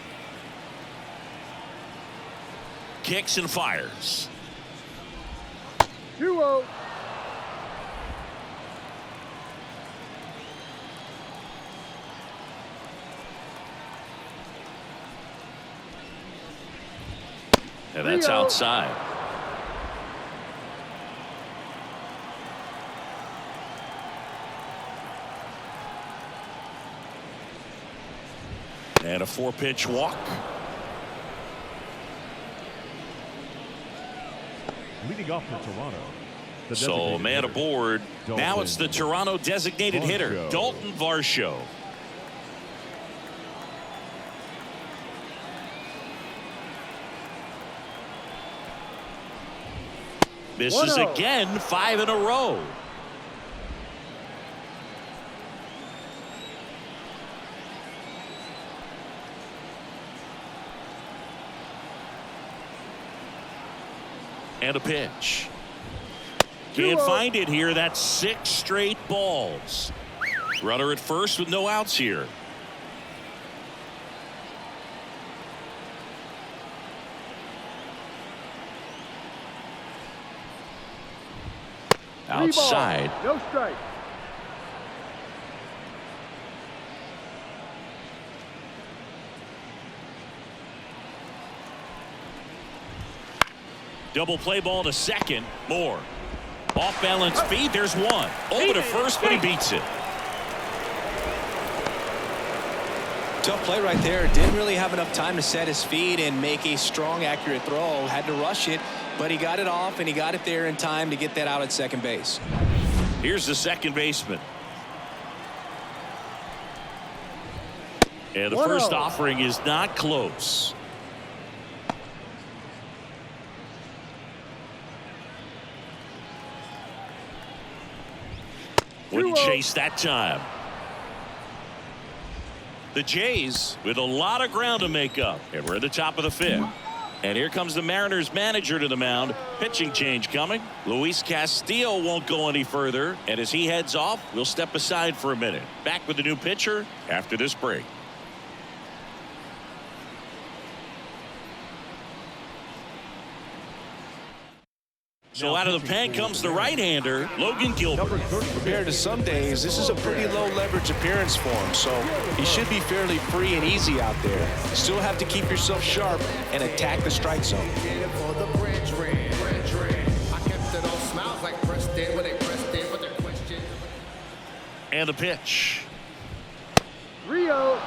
Kicks and fires. 2-0. And that's outside. And a 4-pitch walk. Leading off for Toronto. So man aboard. Now it's the Toronto designated hitter, Dalton Varsho. Misses again, 5 in a row. And a pitch. Can't find it here. That's 6 straight balls. Runner at first with no outs here. outside. No strike. Double play ball to second. Moore. Off balance feed. There's one. Over to first, but he beats it. Tough play right there. Didn't really have enough time to set his feet and make a strong, accurate throw. Had to rush it, but he got it off and he got it there in time to get that out at second base. Here's the second baseman. And the first offering is not close. Wouldn't chase that time. The Jays with a lot of ground to make up. And we're at the top of the fifth. And here comes the Mariners manager to the mound. Pitching change coming. Luis Castillo won't go any further. And as he heads off, we'll step aside for a minute. Back with the new pitcher after this break. So out of the pen comes the right-hander, Logan Gilbert. Compared to some days, this is a pretty low leverage appearance for him, so he should be fairly free and easy out there. Still have to keep yourself sharp and attack the strike zone. And the pitch. Rio.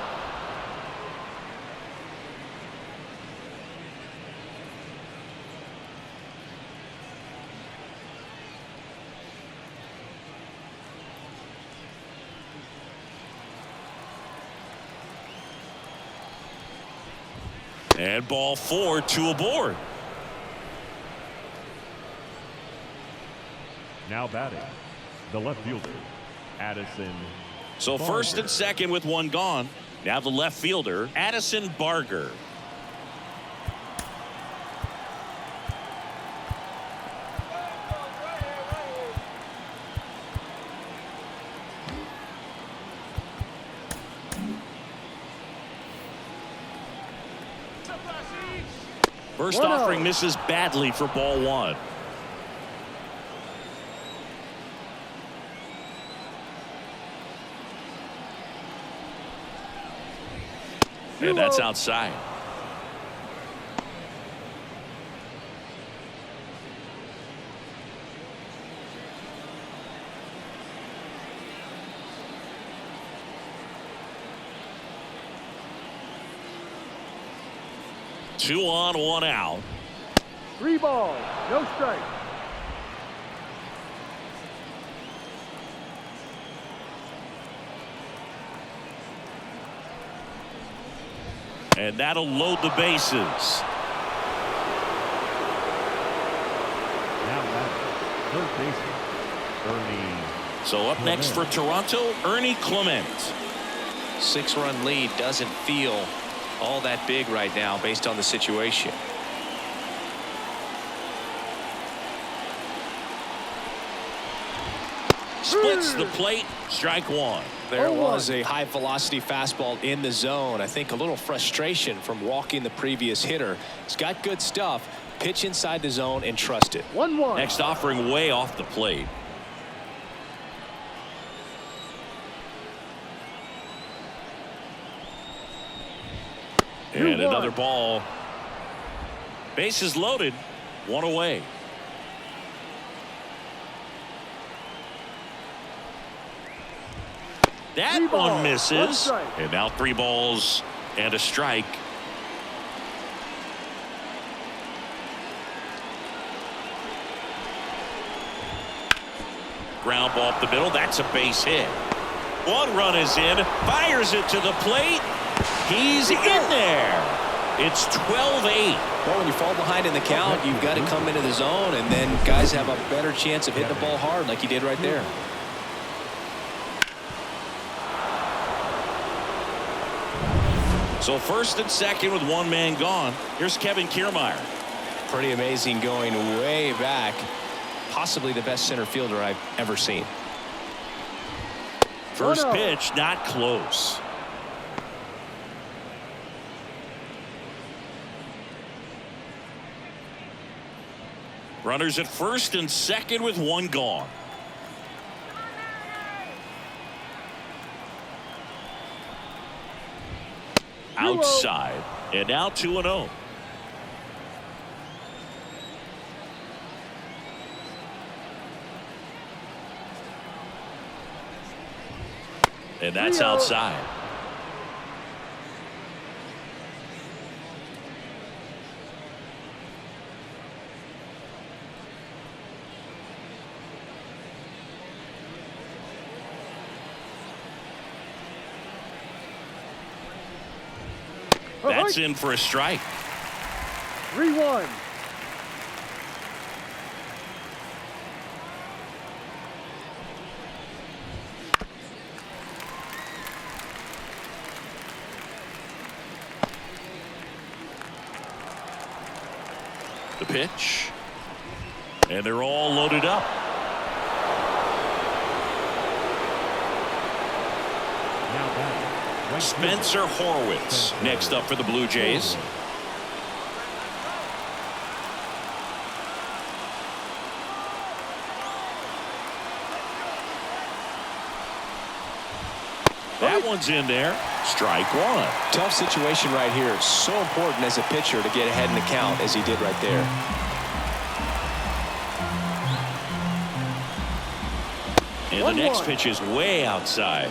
And ball 4, 2 aboard. Now batting, the left fielder, Addison. So first and second with one gone. Now the left fielder, Addison Barger. First offering misses badly for ball 1. And that's outside. Two on, one out. 3 balls, no strike. And that'll load the bases. Now batting, third baseman, Ernie. So up next for Toronto, Ernie Clement. 6-run lead doesn't feel all that big right now based on the situation. Splits the plate, strike 1. There was a high velocity fastball in the zone. I think a little frustration from walking the previous hitter. He's got good stuff. Pitch inside the zone and trust it. 1-1. Next offering way off the plate. And another ball. Bases loaded. One away. That one misses. And now 3 balls and a strike. Ground ball up the middle. That's a base hit. 1 run is in. Fires it to the plate. He's in there. It's 12-8. Well, when you fall behind in the count, you've got to come into the zone, and then guys have a better chance of hitting the ball hard like he did right there. So first and second with 1 man gone. Here's Kevin Kiermaier. Pretty amazing, going way back. Possibly the best center fielder I've ever seen. First pitch, not close. Runners at first and second with 1 gone. outside. And now 2-0. And that's outside. That's in for a strike. 3-1. The pitch. And they're all loaded up. Now batting. Spencer Horwitz next up for the Blue Jays. That one's in there. Strike one. Tough situation right here. It's so important as a pitcher to get ahead in the count as he did right there. And the next pitch is way outside.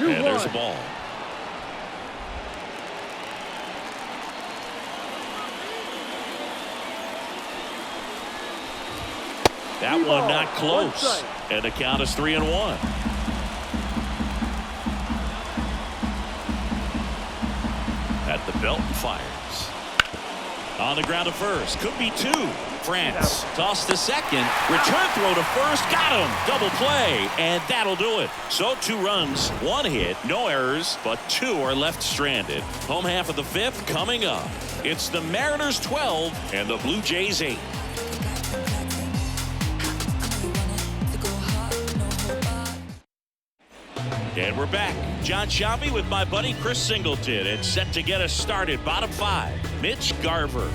And there's a ball. That one not close. And the count is 3-1. At the belt and fires. On the ground to first. Could be two. France toss to second. Return throw to first. Got him. Double play. And that'll do it. So 2 runs, 1 hit, no errors, but 2 are left stranded. Home half of the 5th coming up. It's the Mariners 12 and the Blue Jays 8. And we're back. John Shelby with my buddy Chris Singleton, and set to get us started. Bottom 5, Mitch Garver.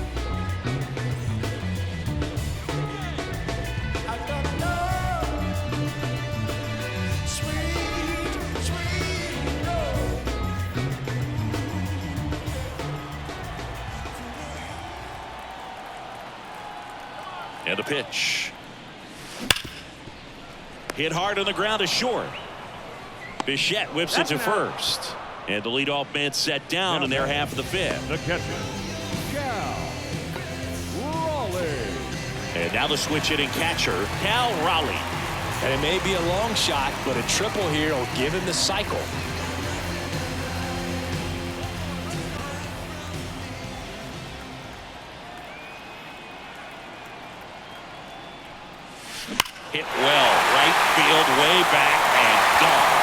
And a pitch. Hit hard on the ground to short. Bichette whips it to first. And the leadoff man set down in their half of the 5th. The catcher, Cal Raleigh. And now the switch hitting catcher, Cal Raleigh. And it may be a long shot, but a triple here will give him the cycle. Hit well, right field, way back, and gone.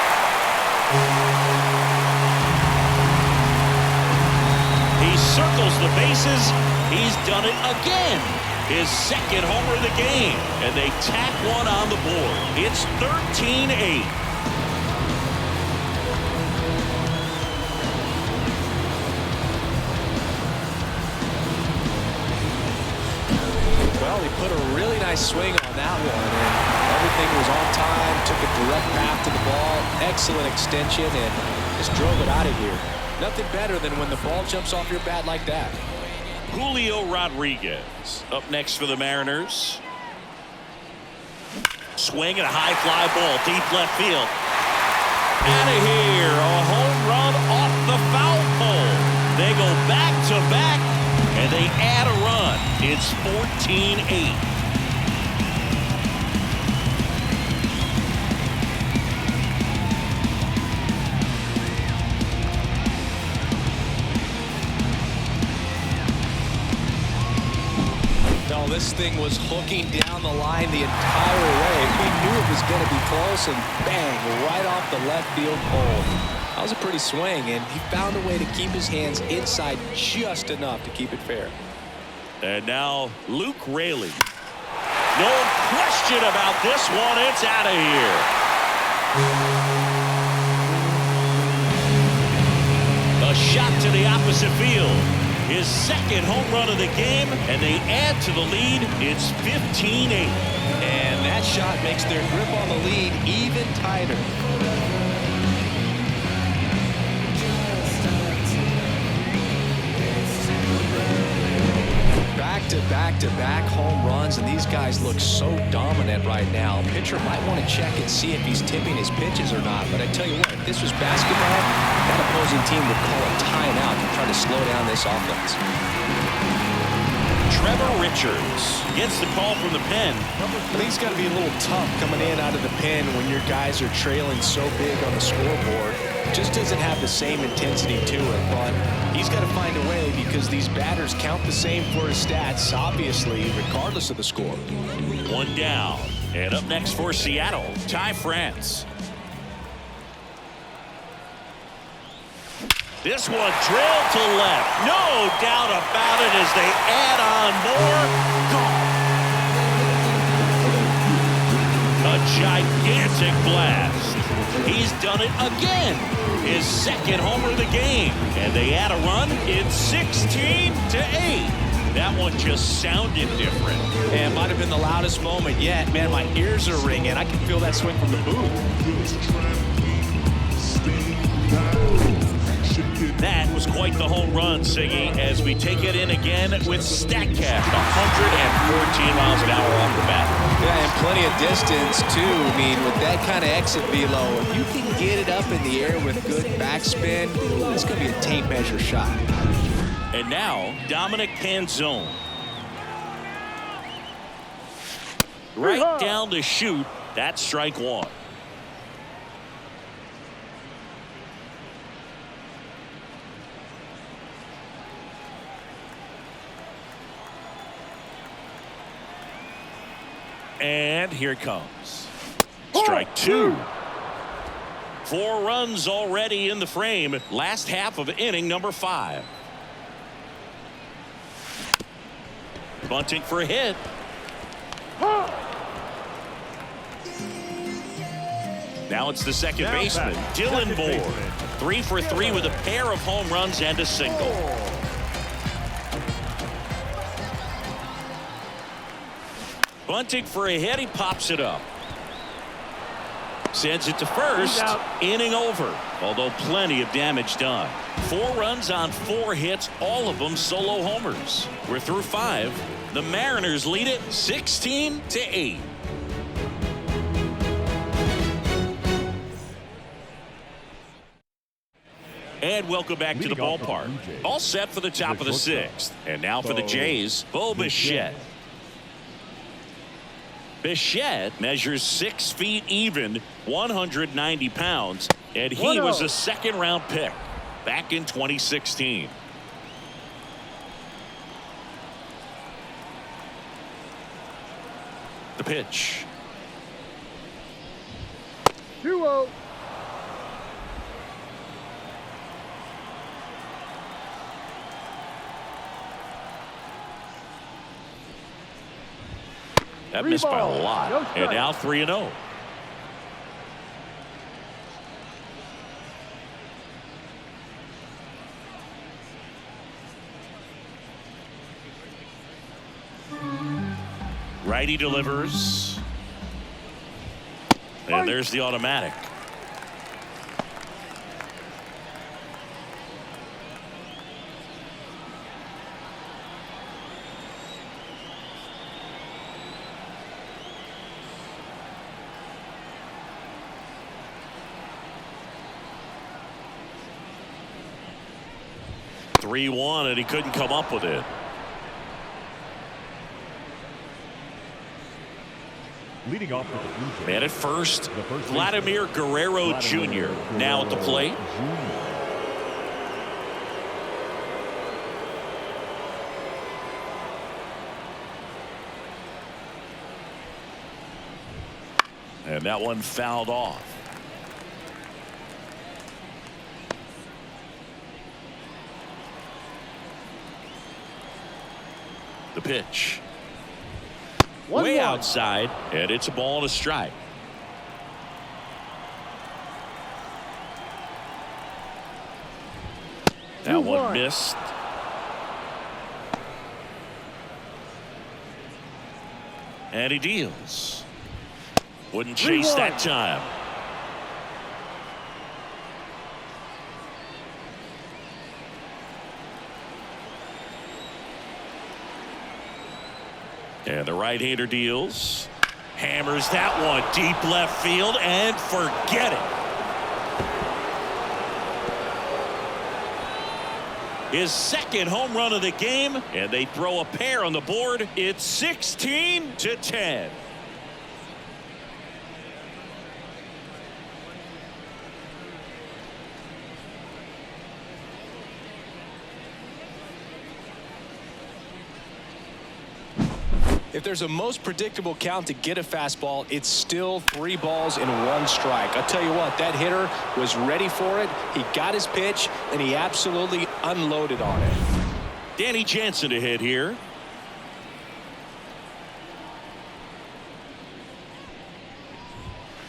He circles the bases. He's done it again. His 2nd homer of the game. And they tack one on the board. It's 13-8. Well, he put a really nice swing on that one, and everything was on time, took a direct path to the ball, excellent extension, and just drove it out of here. Nothing better than when the ball jumps off your bat like that. Julio Rodriguez up next for the Mariners. Swing and a high fly ball, deep left field. Out of here, a home run off the foul pole. They go back to back, and they add a run. It's 14-8. No, this thing was hooking down the line the entire way. He knew it was going to be close, and bang, right off the left field pole. That was a pretty swing, and he found a way to keep his hands inside just enough to keep it fair. And now Luke Raley. No question about this one. It's out of here. A shot to the opposite field. his second home run of the game, and they add to the lead. It's 15-8. And that shot makes their grip on the lead even tighter. Back-to-back-to-back home runs, and these guys look so dominant right now. Pitcher might want to check and see if he's tipping his pitches or not, but I tell you what, if this was basketball, that opposing team would call a timeout to try to slow down this offense. Trevor Richards gets the call from the pen. I think it's got to be a little tough coming in out of the pen when your guys are trailing so big on the scoreboard. Just doesn't have the same intensity to it, but he's got to find a way because these batters count the same for his stats, obviously, regardless of the score. One down. And up next for Seattle, Ty France. This one drilled to left. No doubt about it as they add on more. Gone. A gigantic blast. He's done it again. His second homer of the game. And they add a run. It's 16-8. That one just sounded different. And might have been the loudest moment yet. Man, my ears are ringing. I can feel that swing from the booth. That was quite the home run, Siggy, as we take it in again with StatCast, 114 miles an hour off the bat. Yeah, and plenty of distance, too. I mean, with that kind of exit velo, if you can get it up in the air with good backspin, it's going to be a tape measure shot. And now, Dominic Canzone. Right down to shoot. That's strike one. And here it comes. Strike two. 4 runs already in the frame. Last half of inning number 5. Bunting for a hit. Now it's the second baseman, Dylan Moore. 3 for 3 with a pair of home runs and a single. Bunting for a hit. He pops it up. Sends it to first. Inning over. Although plenty of damage done. 4 runs on 4 hits. All of them solo homers. We're through 5. The Mariners lead it 16-8. And welcome back to the ballpark. All set for the top of the 6th. And now for the Jays, Bo Bichette. Bichette measures 6 feet even, 190 pounds, and he was a second-round pick back in 2016. The pitch. 2-0. That missed by a lot. And now 3-0. Righty delivers. And there's the automatic. (3-1) and he couldn't come up with it. Leading off with the Blue Jays. Man at first, Vladimir Guerrero Jr. now at the plate. And that one fouled off. The pitch. Way outside, and it's a ball and a strike. That one missed. And he deals. Wouldn't chase that time. And the right-hander deals. Hammers that one deep left field and forget it. His second home run of the game, and they throw a pair on the board. It's 16-10. If there's a most predictable count to get a fastball, it's still 3 balls and 1 strike. I'll tell you what, that hitter was ready for it. He got his pitch, and he absolutely unloaded on it. Danny Jansen to hit here.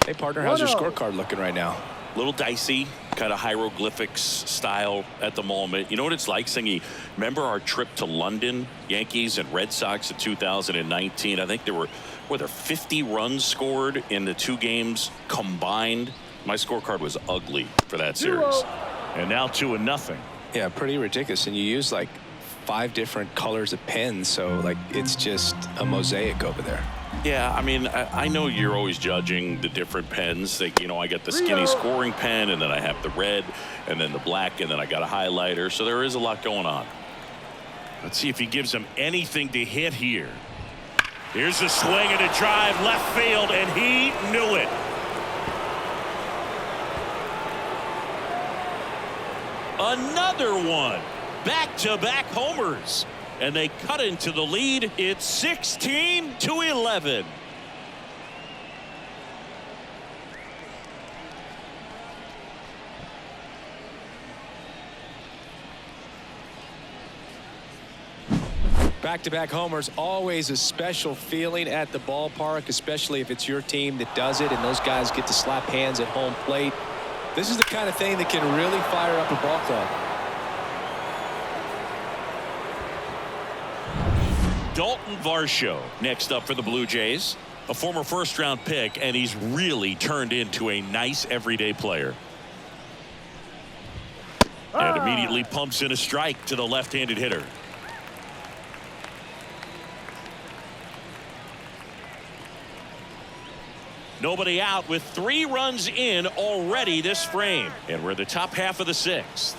Hey, partner, how's your scorecard looking right now? Little dicey, kind of hieroglyphics style at the moment. You know what it's like, Singy? Remember our trip to London, Yankees and Red Sox in 2019? I think there were 50 runs scored in the 2 games combined. My scorecard was ugly for that series. And now 2-0. Yeah, pretty ridiculous. And you use like 5 different colors of pens, so like it's just a mosaic over there. Yeah, I mean, I know you're always judging the different pens. Like, you know, I got the skinny scoring pen, and then I have the red, and then the black, and then I got a highlighter. So there is a lot going on. Let's see if he gives him anything to hit here. Here's a swing and a drive left field, and he knew it. Another one. Back-to-back homers. And they cut into the lead. It's 16-11. Back-to-back homers, always a special feeling at the ballpark, especially if it's your team that does it and those guys get to slap hands at home plate. This is the kind of thing that can really fire up a ball club. Dalton Varsho next up for the Blue Jays, a former first-round pick, and he's really turned into a nice everyday player. And immediately pumps in a strike to the left-handed hitter. Nobody out with 3 runs in already this frame, and we're in the top half of the 6th.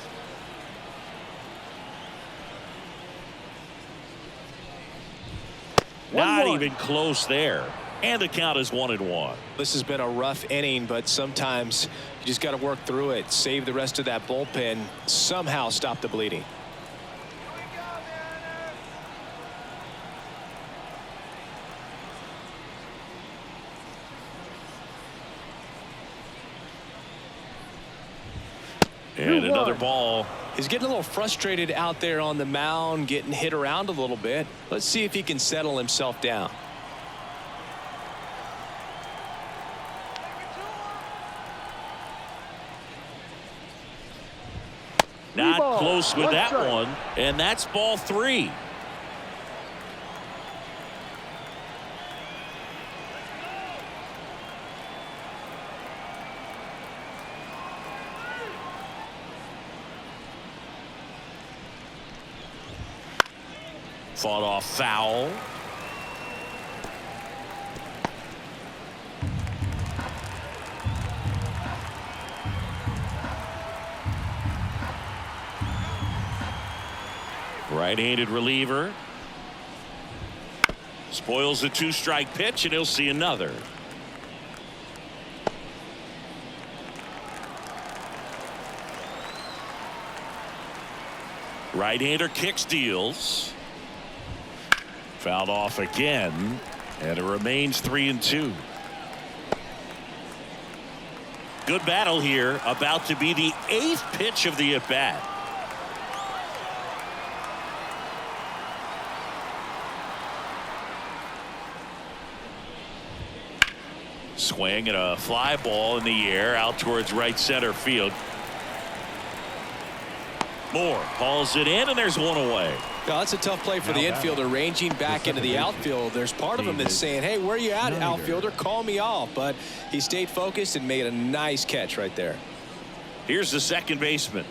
Not even close there. And the count is 1-1. This has been a rough inning, but sometimes you just got to work through it, save the rest of that bullpen, somehow stop the bleeding. And another ball. He's getting a little frustrated out there on the mound, getting hit around a little bit. Let's see if he can settle himself down. Not close with that one, and that's ball 3. Fought off foul. Right-handed reliever. Spoils the 2-strike pitch, and he'll see another. Right-hander kicks, deals. Fouled off again, and it remains 3-2. Good battle here, about to be the 8th pitch of the at-bat. Swing and a fly ball in the air out towards right center field. Moore hauls it in, and there's one away. No, that's a tough play for the infielder, ranging back into the outfield. There's part of him that's saying, hey, where are you at, outfielder? Call me off. But he stayed focused and made a nice catch right there. Here's the second baseman.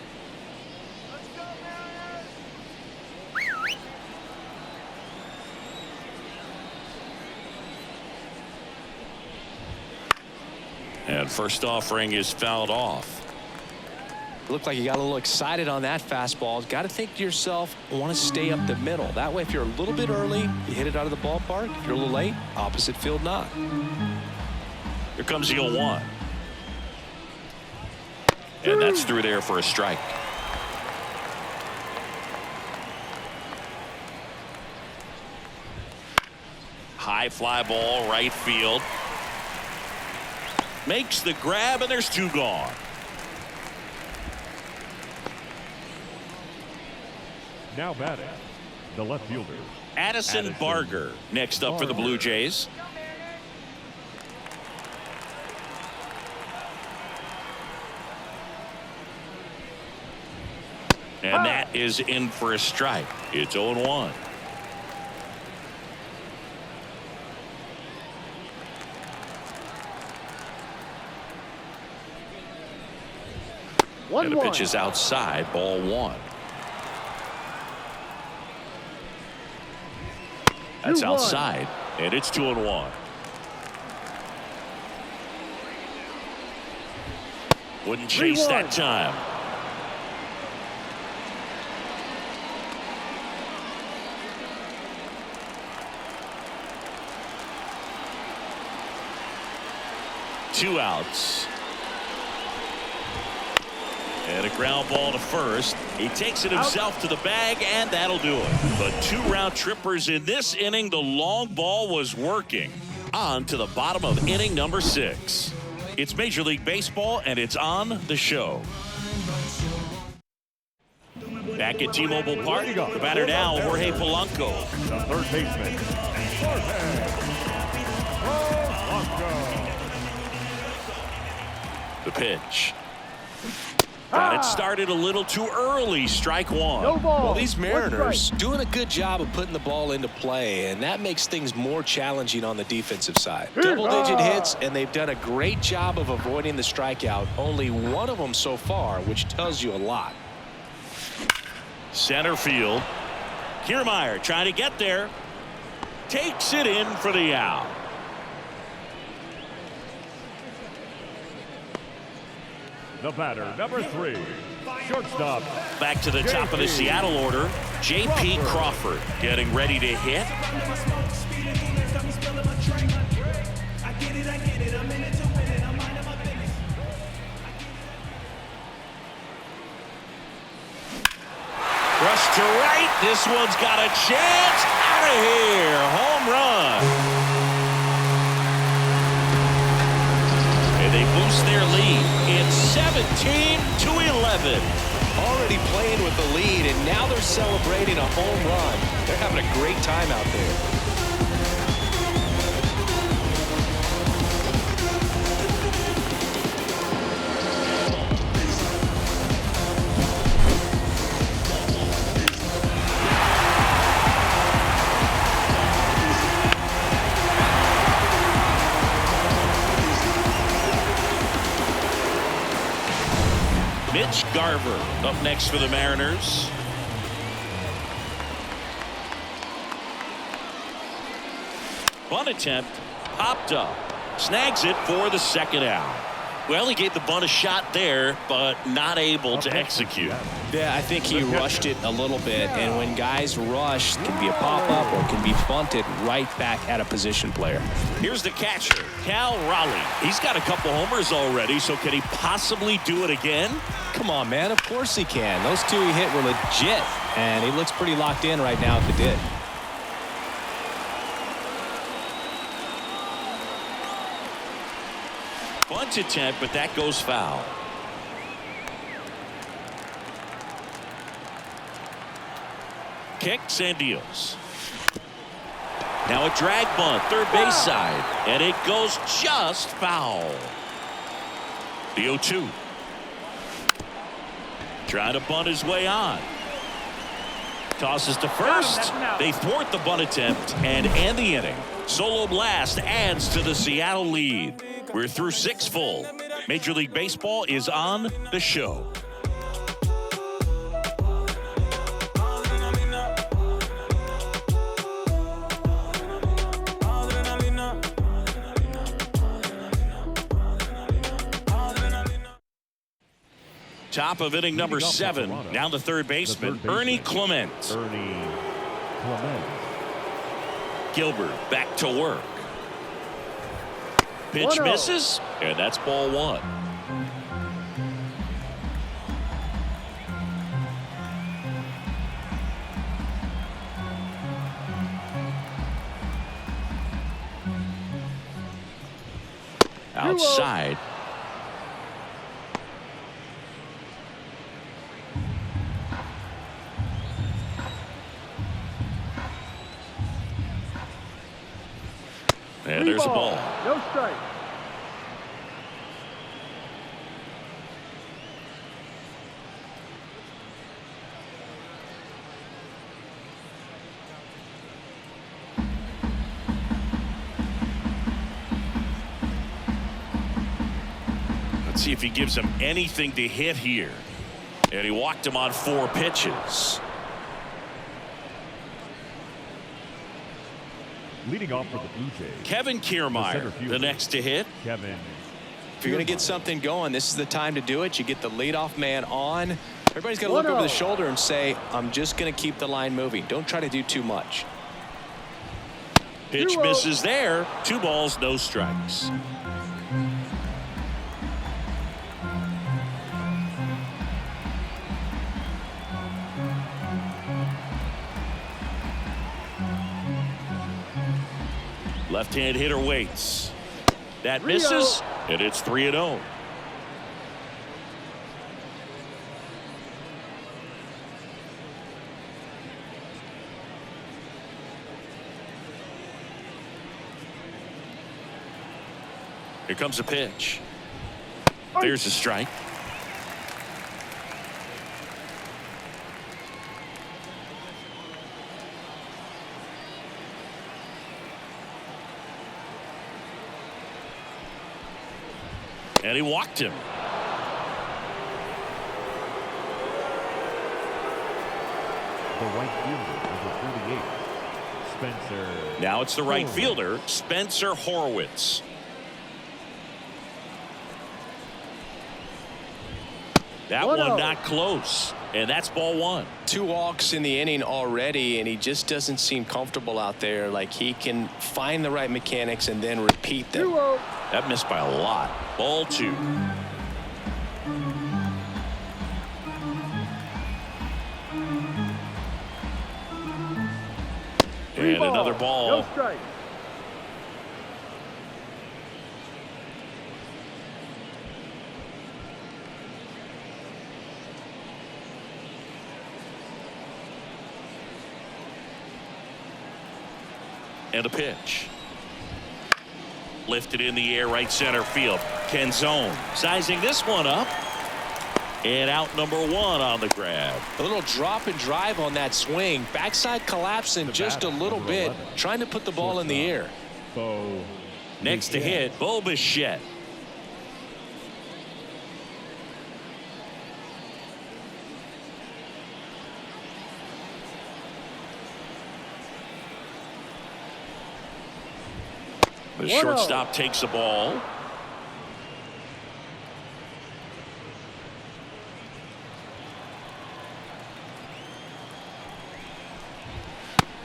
And first offering is fouled off. Looked like you got a little excited on that fastball. Got to think to yourself, I want to stay up the middle. That way, if you're a little bit early, you hit it out of the ballpark. If you're a little late, opposite field not. Here comes the 0-1. And that's through there for a strike. High fly ball, right field. Makes the grab, and there's 2 gone. Now batting, the left fielder, Addison Barger next up for the Blue Jays. And that is in for a strike. It's 0-1. And the pitch is outside, ball 1. That's outside, and it's 2-1. Wouldn't chase that time. Two outs. And a ground ball to first. He takes it himself to the bag, and that'll do it. But 2 round trippers in this inning. The long ball was working. On to the bottom of inning number 6. It's Major League Baseball, and it's on the show. Back at T-Mobile Park, the batter now, Jorge Polanco. the third baseman, Jorge Polanco. The pitch. Got it started a little too early. Strike 1. No ball. Well, these Mariners doing a good job of putting the ball into play, and that makes things more challenging on the defensive side. Double-digit hits, and they've done a great job of avoiding the strikeout. Only one of them so far, which tells you a lot. Center field. Kiermaier trying to get there. Takes it in for the out. The batter, number 3, shortstop. Back to the top of the Seattle order. J.P. Crawford getting ready to hit. Rush to right. This one's got a chance. Out of here. Home run. And they boost their lead. It's 17-11. Already playing with the lead, and now they're celebrating a home run. They're having a great time out there. Mitch Garver up next for the Mariners. Bunt attempt popped up. Snags it for the second out. Well, he gave the bunt a shot there, but not able to execute. Yeah, I think he rushed it a little bit, and when guys rush, it can be a pop-up or it can be bunted right back at a position player. Here's the catcher, Cal Raleigh. He's got a couple homers already, so can he possibly do it again? Come on, man. Of course he can. Those 2 he hit were legit, and he looks pretty locked in right now if it did. Bunt attempt, but that goes foul. Kicks and deals. Now a drag bunt, third base side, and it goes just foul. The 0-2. Trying to bunt his way on. Tosses to first. They thwart the bunt attempt and end the inning. Solo blast adds to the Seattle lead. We're through 6 full. Major League Baseball is on the show. Top of inning number 7. Now the third baseman, Ernie Clement. Gilbert back to work. Pitch misses, and that's ball 1. Outside. And there's a ball. No strike. Let's see if he gives him anything to hit here. And he walked him on 4 pitches. Leading off for the Blue Jays, Kevin Kiermaier, the next to hit. Kevin. If you're going to get something going, this is the time to do it. You get the leadoff man on. Everybody's got to look over the shoulder and say, I'm just going to keep the line moving. Don't try to do too much. Pitch misses there. 2 balls, no strikes. Left-hand hitter waits. That misses, and it's 3-0. Here comes a pitch. There's a strike. And he walked him. The right fielder, number 48, Spencer. Now it's the right fielder, Spencer Horwitz. That one not close, and that's ball 1. 2 walks in the inning already, and he just doesn't seem comfortable out there. Like he can find the right mechanics and then repeat them. That missed by a lot. Ball 2. And another ball. No strike. And a pitch. Lifted in the air, right center field. Canzone sizing this one up. And out number 1 on the grab. A little drop and drive on that swing. Backside collapsing just a little bit. Trying to put the ball in the air. Next to hit, Bo Bichette. The shortstop takes the ball.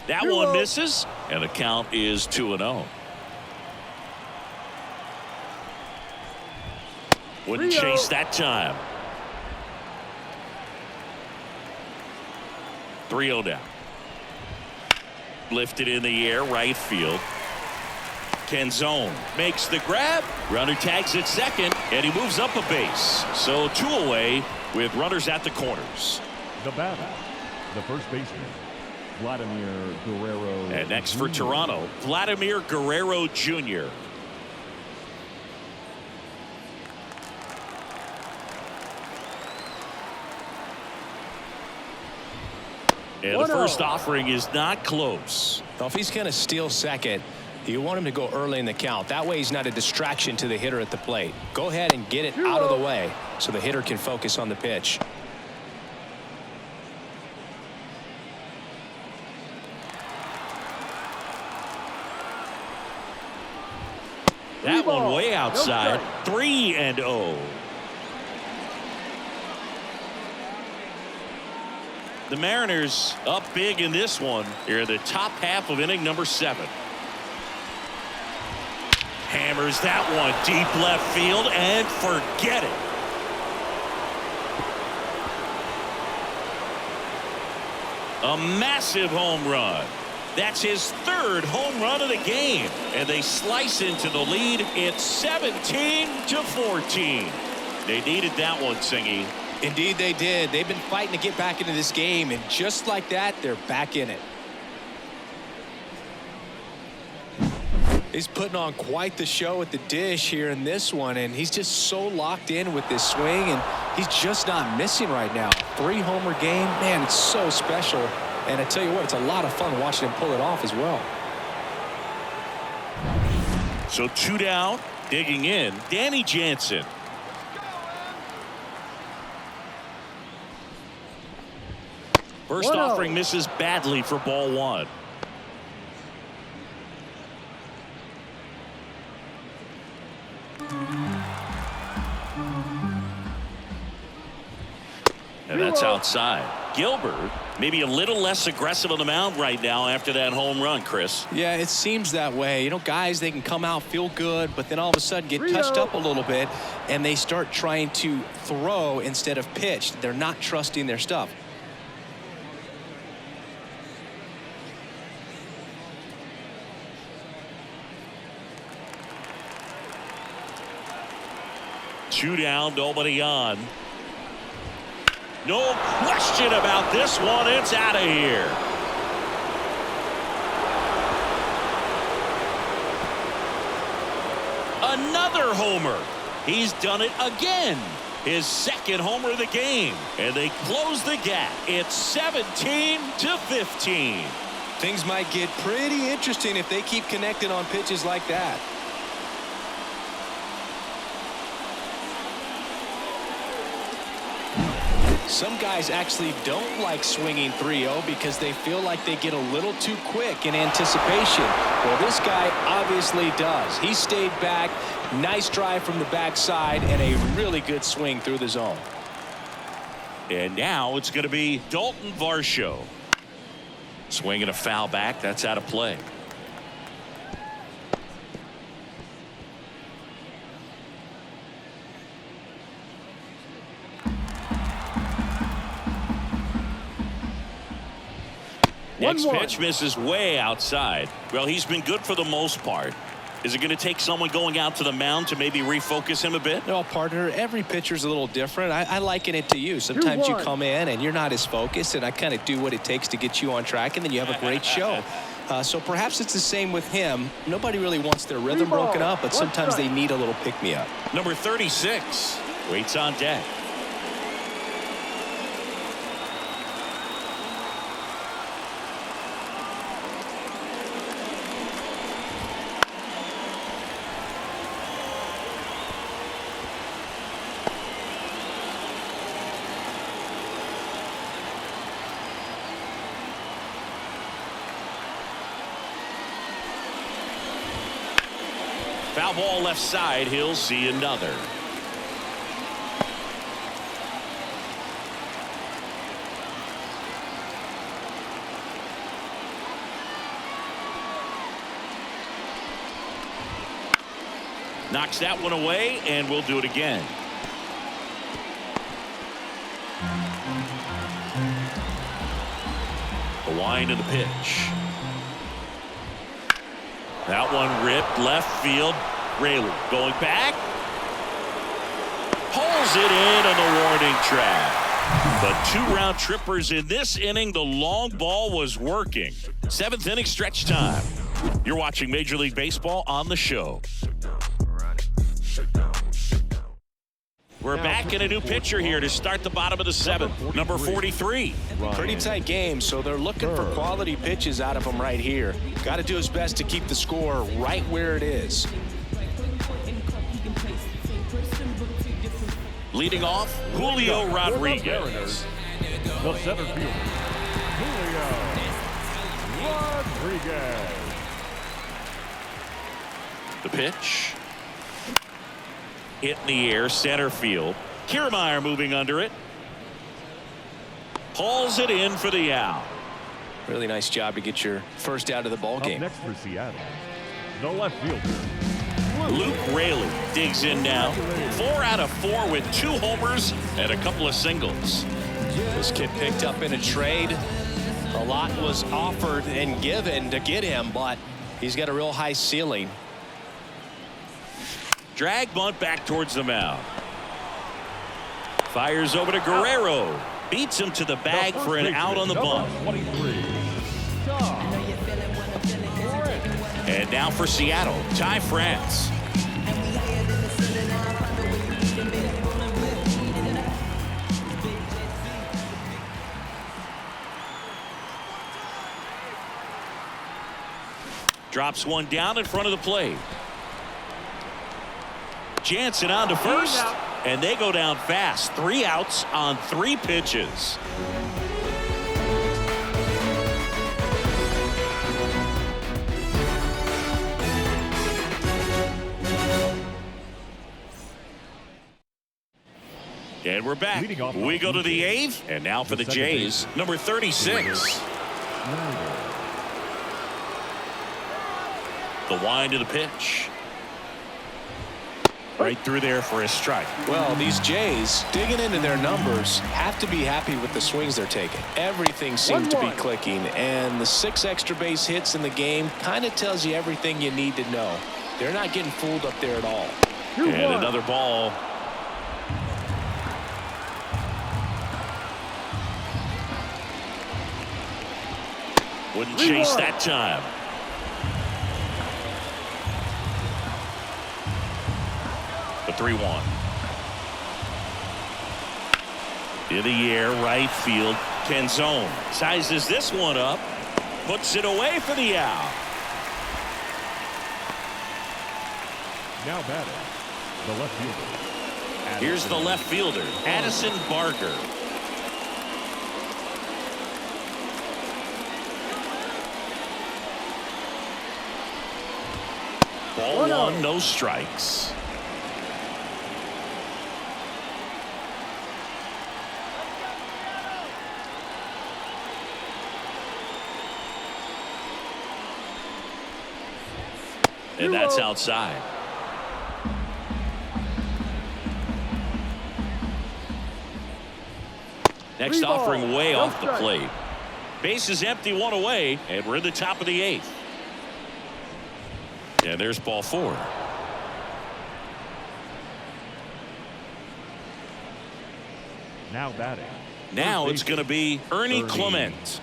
That one misses, and the count is 2-0. Wouldn't chase that time. 3-0 down. Lifted in the air, right field. Canzone makes the grab. Runner tags at second, and he moves up a base. So 2 away with runners at the corners. The batter, the first baseman, Vladimir Guerrero. And next for Toronto, Vladimir Guerrero Jr. And the first offering is not close. Well, if he's going to steal second, you want him to go early in the count. That way he's not a distraction to the hitter at the plate. Go ahead and get it out of the way so the hitter can focus on the pitch. That one way outside. 3-0. The Mariners up big in this one here in the top half of inning number 7. Hammers that one deep left field and forget it. A massive home run. That's his 3rd home run of the game, and they slice into the lead. It's 17-14. They needed that one, Singy. Indeed they did. They've been fighting to get back into this game, and just like that, they're back in it. He's putting on quite the show at the dish here in this one, and he's just so locked in with this swing, and he's just not missing right now. 3-homer game, man, it's so special. And I tell you what, it's a lot of fun watching him pull it off as well. So 2 down, digging in, Danny Jansen. First offering misses badly for ball 1. And that's outside. Gilbert maybe a little less aggressive on the mound right now after that home run, Chris. Yeah, it seems that way. You know, guys, they can come out, feel good, but then all of a sudden get touched up a little bit, and they start trying to throw instead of pitch. They're not trusting their stuff. Two down, nobody on. No question about this one. It's out of here. Another homer. He's done it again. His 2nd homer of the game. And they close the gap. It's 17-15. Things might get pretty interesting if they keep connecting on pitches like that. Some guys actually don't like swinging 3-0 because they feel like they get a little too quick in anticipation. Well, this guy obviously does. He stayed back. Nice drive from the backside and a really good swing through the zone. And now it's going to be Dalton Varsho. Swinging a foul back. That's out of play. Next pitch misses way outside. Well, he's been good for the most part. Is it going to take someone going out to the mound to maybe refocus him a bit? No, partner, every pitcher's a little different. I liken it to you. Sometimes you come in and you're not as focused, and I kind of do what it takes to get you on track, and then you have a great show. So perhaps it's the same with him. Nobody really wants their rhythm broken up, but sometimes they need a little pick-me-up. Number 36 waits on deck. Foul ball left side. He'll see another. Knocks that one away, and we'll do it again. The wind of the pitch. That one ripped left field. Rayleigh going back. Pulls it in on the warning track. But 2 round trippers in this inning. The long ball was working. 7th inning stretch time. You're watching Major League Baseball on the show. We're back in a new pitcher here to start the bottom of the seventh. Number 43. Pretty tight game, so they're looking for quality pitches out of him right here. Got to do his best to keep the score right where it is. Leading off, Julio Rodriguez. The center fielder, Julio Rodriguez. The pitch. Hit in the air, center field. Kiermaier moving under it. Hauls it in for the out. Really nice job to get your first out of the ball game. Up next for Seattle, the left fielder, Luke Raley digs in now. 4 out of 4 with 2 homers and a couple of singles. This kid picked up in a trade. A lot was offered and given to get him, but he's got a real high ceiling. Drag bunt back towards the mound. Fires over to Guerrero. Beats him to the bag for an out on the bunt. 23. And now for Seattle, Ty France. Drops one down in front of the plate. Jansen on to first, and they go down fast. 3 outs on 3 pitches. And we're back. We go to the 8th, and now for the Jays, number 36. The wind of the pitch. Right through there for a strike. Well, these Jays, digging into their numbers, have to be happy with the swings they're taking. Everything seems to be clicking, and the 6 extra base hits in the game kind of tells you everything you need to know. They're not getting fooled up there at all. And another ball. Wouldn't chase that time. The 3-1. In the air, right field. Canzone sizes this one up. Puts it away for the out. Now batting, the left fielder. Here's the left fielder, Addison Barker. Ball 1, no strikes. And that's outside. Next offering way off the plate. Base is empty, 1 away, and we're in the top of the 8th. And there's ball 4. Now batting. Now it's going to be Ernie Clement.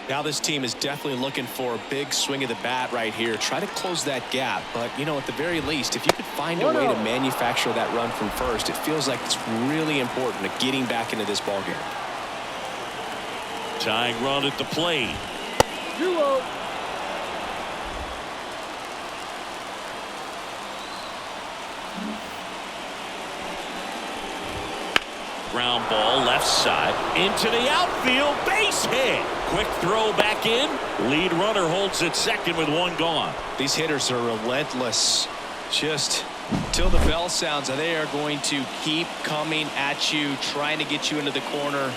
Now this team is definitely looking for a big swing of the bat right here. Try to close that gap, but you know, at the very least, if you could find a way to manufacture that run from first, it feels like it's really important to getting back into this ball game. Tying run at the plate. Ground ball left side into the outfield, base hit. Quick throw back in. Lead runner holds at second with 1 gone. These hitters are relentless. Just till the bell sounds, they are going to keep coming at you, trying to get you into the corner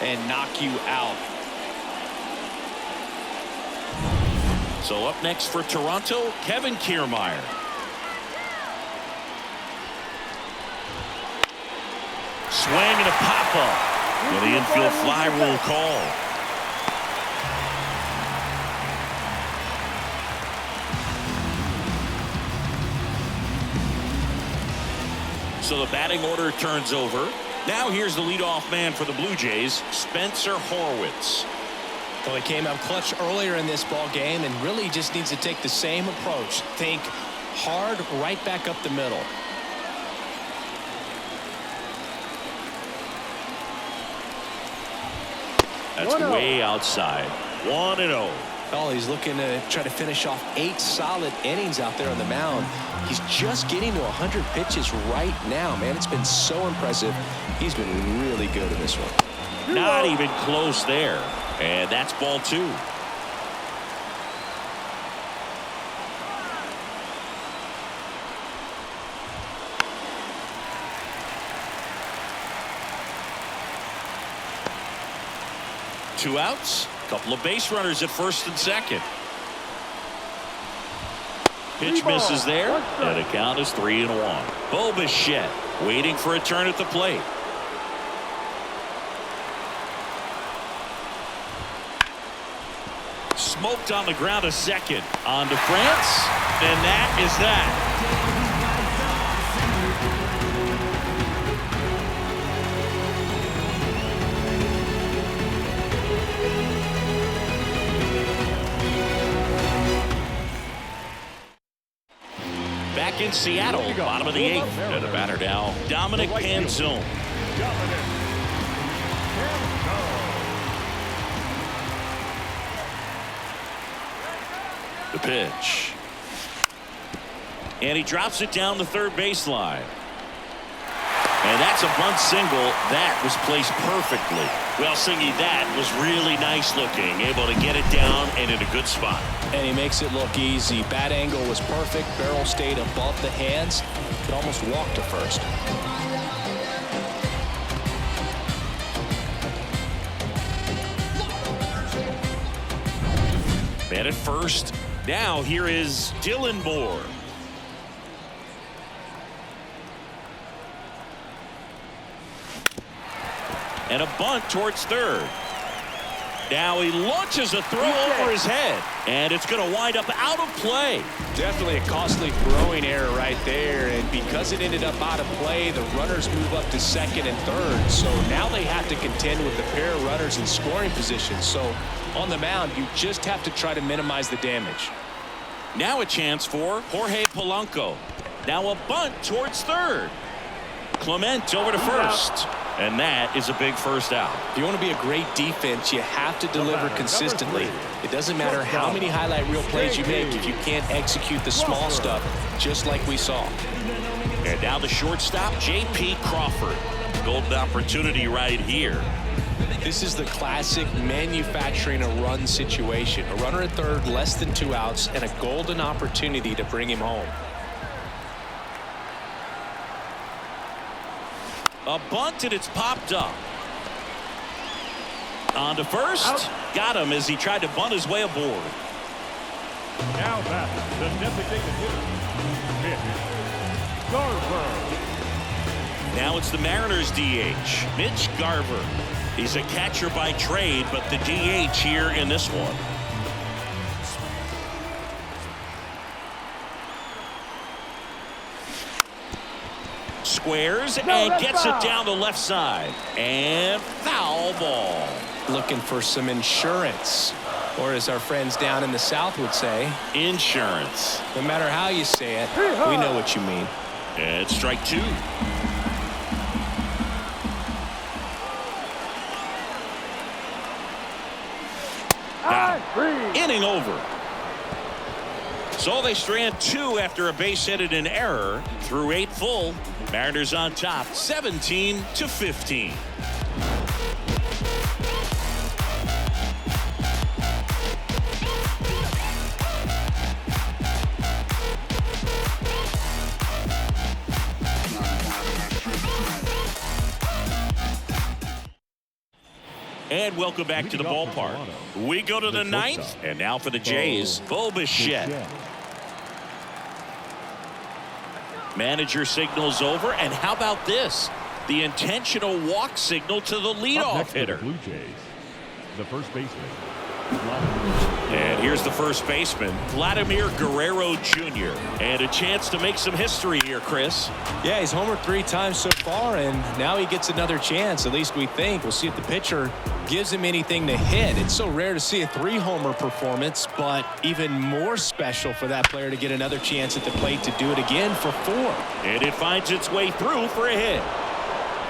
and knock you out. So up next for Toronto, Kevin Kiermaier. Swing and a pop-up. Well, the infield fly rule call. So the batting order turns over. Now here's the leadoff man for the Blue Jays, Spencer Horwitz. Well, he came out clutch earlier in this ball game and really just needs to take the same approach. Think hard right back up the middle. That's way outside. 1-0. Oh, he's looking to try to finish off 8 solid innings out there on the mound. He's just getting to 100 pitches right now, man. It's been so impressive. He's been really good in this one. Not even close there. And that's ball 2. Two outs. Couple of base runners at first and second. Pitch misses there, and the count is 3-1. Bo Bichette waiting for a turn at the plate. Smoked on the ground a second. On to France, and that is that. Back in Seattle, bottom of the 8th, and the batter now, Dominic Panzone. The pitch. And he drops it down the third baseline. And that's a bunt single. That was placed perfectly. Well, Singy, that was really nice looking. Able to get it down and in a good spot. And he makes it look easy. Bat angle was perfect. Barrel stayed above the hands. Could almost walk to first. Man at first. Now here is Dylan Moore. And a bunt towards third. Now he launches a throw over his head, and it's going to wind up out of play. Definitely a costly throwing error right there, and because it ended up out of play, the runners move up to second and third. So now they have to contend with the pair of runners in scoring position. So on the mound, you just have to try to minimize the damage. Now a chance for Jorge Polanco. Now a bunt towards third. Clement over to first. And that is a big first out. If you want to be a great defense, you have to deliver consistently. It doesn't matter how many highlight reel plays you make if you can't execute the small stuff, just like we saw. And now the shortstop, J.P. Crawford. Golden opportunity right here. This is the classic manufacturing a run situation. A runner at third, less than 2 outs, and a golden opportunity to bring him home. A bunt, and it's popped up. On to first. Out. Got him as he tried to bunt his way aboard. Now back, the designated hitter, Mitch Garver. Now it's the Mariners DH, Mitch Garver. He's a catcher by trade, but the DH here in this one. Squares and gets it down the left side. And foul ball. Looking for some insurance. Or as our friends down in the South would say, insurance. No matter how you say it, we know what you mean. And it's strike 2. Inning over. So they strand 2 after a base hit and an error. Through 8 full, Mariners on top 17-15. And welcome back to the ballpark. We go to the 9th, and now for the Jays, Bo Bichette. Manager signals over, and how about this? The intentional walk signal to the leadoff hitter. Blue Jays, the first baseman. And here's the first baseman, Vladimir Guerrero Jr. And a chance to make some history here, Chris. Yeah, he's homered 3 times so far, and now he gets another chance, at least we think. We'll see if the pitcher gives him anything to hit. It's so rare to see a 3-homer performance, but even more special for that player to get another chance at the plate to do it again for 4. And it finds its way through for a hit.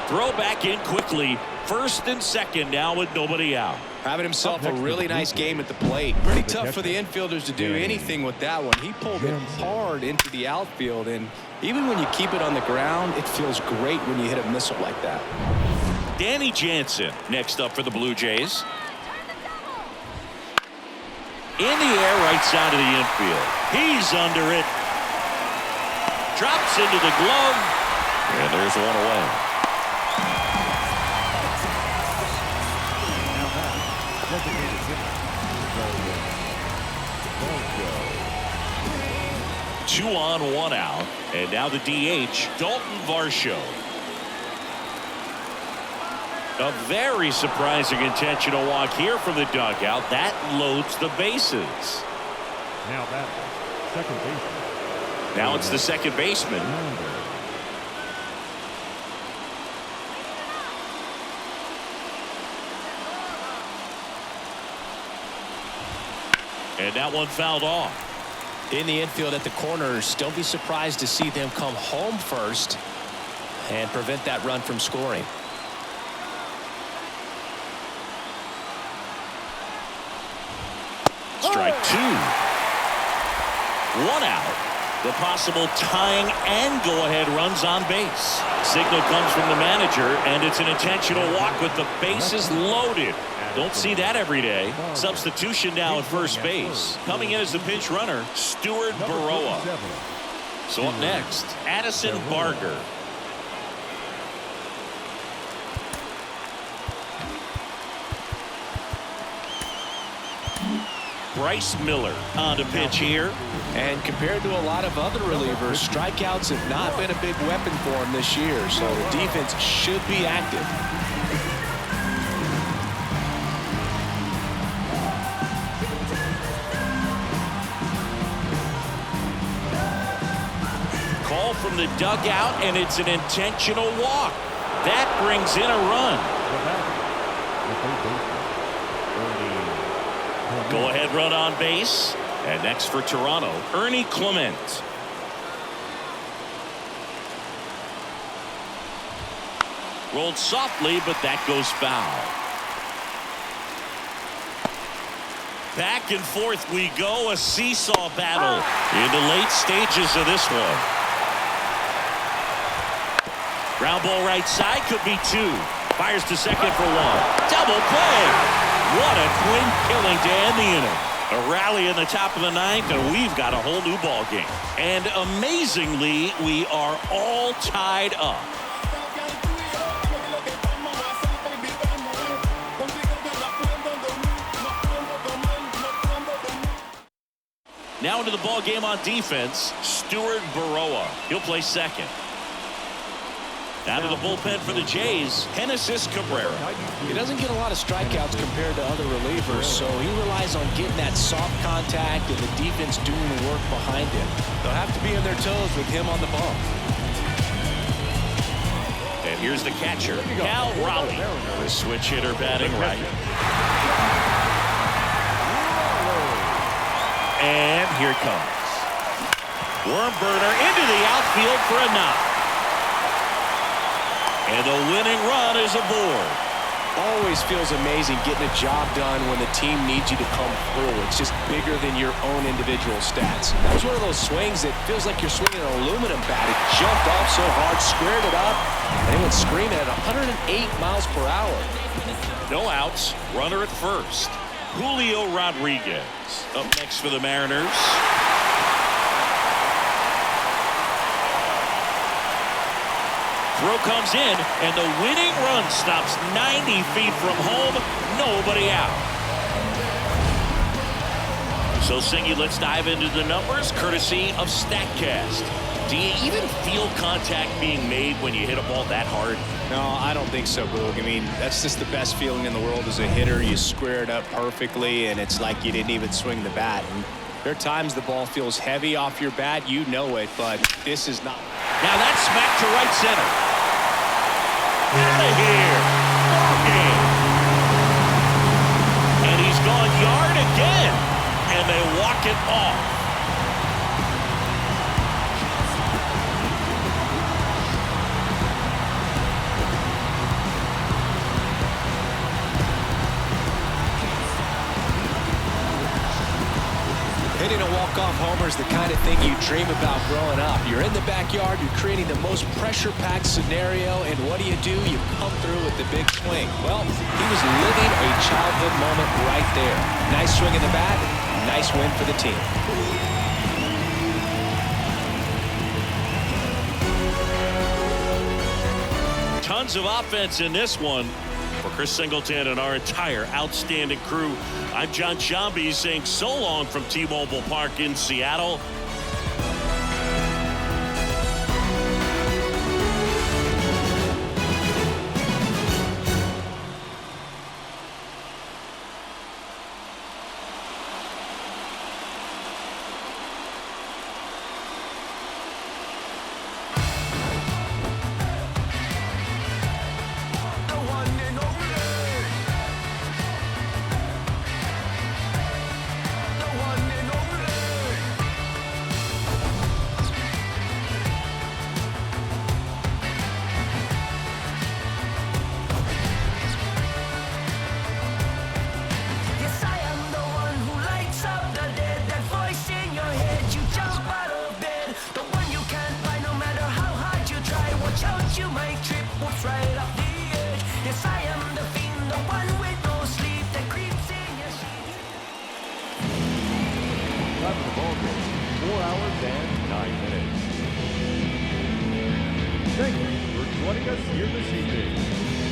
Throw back in quickly. First and second now with nobody out. Having himself a really nice game at the plate. Pretty tough for the infielders to do anything with that one. He pulled it hard into the outfield, and even when you keep it on the ground, it feels great when you hit a missile like that. Danny Jansen next up for the Blue Jays. In the air, right side of the infield. He's under it. Drops into the glove. And there's one away. Two on, one out. And now the DH, Dalton Varsho. A very surprising intentional walk here from the dugout. That loads the bases. Now that second baseman. Now it's the second baseman. And that one fouled off. In the infield at the corners, don't be surprised to see them come home first and prevent that run from scoring. Strike two. One out. The possible tying and go-ahead runs on base. Signal comes from the manager, and it's an intentional walk with the bases loaded. Don't see that every day. Substitution now at first base. Coming in as the pinch runner, Stuart Baroa. So up next, Addison Barger. Bryce Miller on to pitch here. And compared to a lot of other relievers, strikeouts have not been a big weapon for him this year, so the defense should be active. Call from the dugout, and it's an intentional walk. That brings in a run. Go-ahead run on base. And next for Toronto, Ernie Clement. Rolled softly, but that goes foul. Back and forth we go, a seesaw battle in the late stages of this one. Ground ball right side, could be two. Fires to second for one. Double play. What a twin killing to end the inning. A rally in the top of the ninth, and we've got a whole new ball game. And amazingly, we are all tied up. Now into the ball game on defense, Stuart Baroa. He'll play second. Down to the bullpen for the Jays, Genesis Cabrera. He doesn't get a lot of strikeouts compared to other relievers, so he relies on getting that soft contact and the defense doing the work behind him. They'll have to be on their toes with him on the bump. And here's the catcher, Cal Raleigh. The switch hitter batting right. And here it comes. Worm burner into the outfield for a knock. And the winning run is aboard. Always feels amazing getting a job done when the team needs you to come through. It's just bigger than your own individual stats. That was one of those swings that feels like you're swinging an aluminum bat. It jumped off so hard, squared it up, and it went screaming at 108 miles per hour. No outs, runner at first. Julio Rodriguez up next for the Mariners. Throw comes in, and the winning run stops 90 feet from home. Nobody out. So, Singy, let's dive into the numbers, courtesy of StatCast. Do you even feel contact being made when you hit a ball that hard? No, I don't think so, Boog. I mean, that's just the best feeling in the world as a hitter. You square it up perfectly, and it's like you didn't even swing the bat. And there are times the ball feels heavy off your bat. You know it, but this is not. Now that's smacked to right center. Out of here. Ball game. And he's gone yard again. And they walk it off. Hitting a walk-off homer is the kind of thing you dream about growing up. You're in the backyard, you're creating the most pressure-packed scenario, and what do? You come through with the big swing. Well, he was living a childhood moment right there. Nice swing in the bat, nice win for the team. Tons of offense in this one. For Chris Singleton and our entire outstanding crew, I'm John Shambi saying so long from T-Mobile Park in Seattle. Yes, I am the one who lights up the dead. That voice in your head, you jump out of bed. The one you can't find no matter how hard you try. Watch out, you might trip, what's right off the edge. Yes, I am the fiend, the one with no sleep that creeps in your sheets. Time for the ball game. 4 hours and 9 minutes. Thank you for joining us here this evening.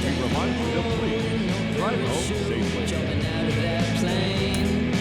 We remind you to please drive home safely. Jumping out of that plane.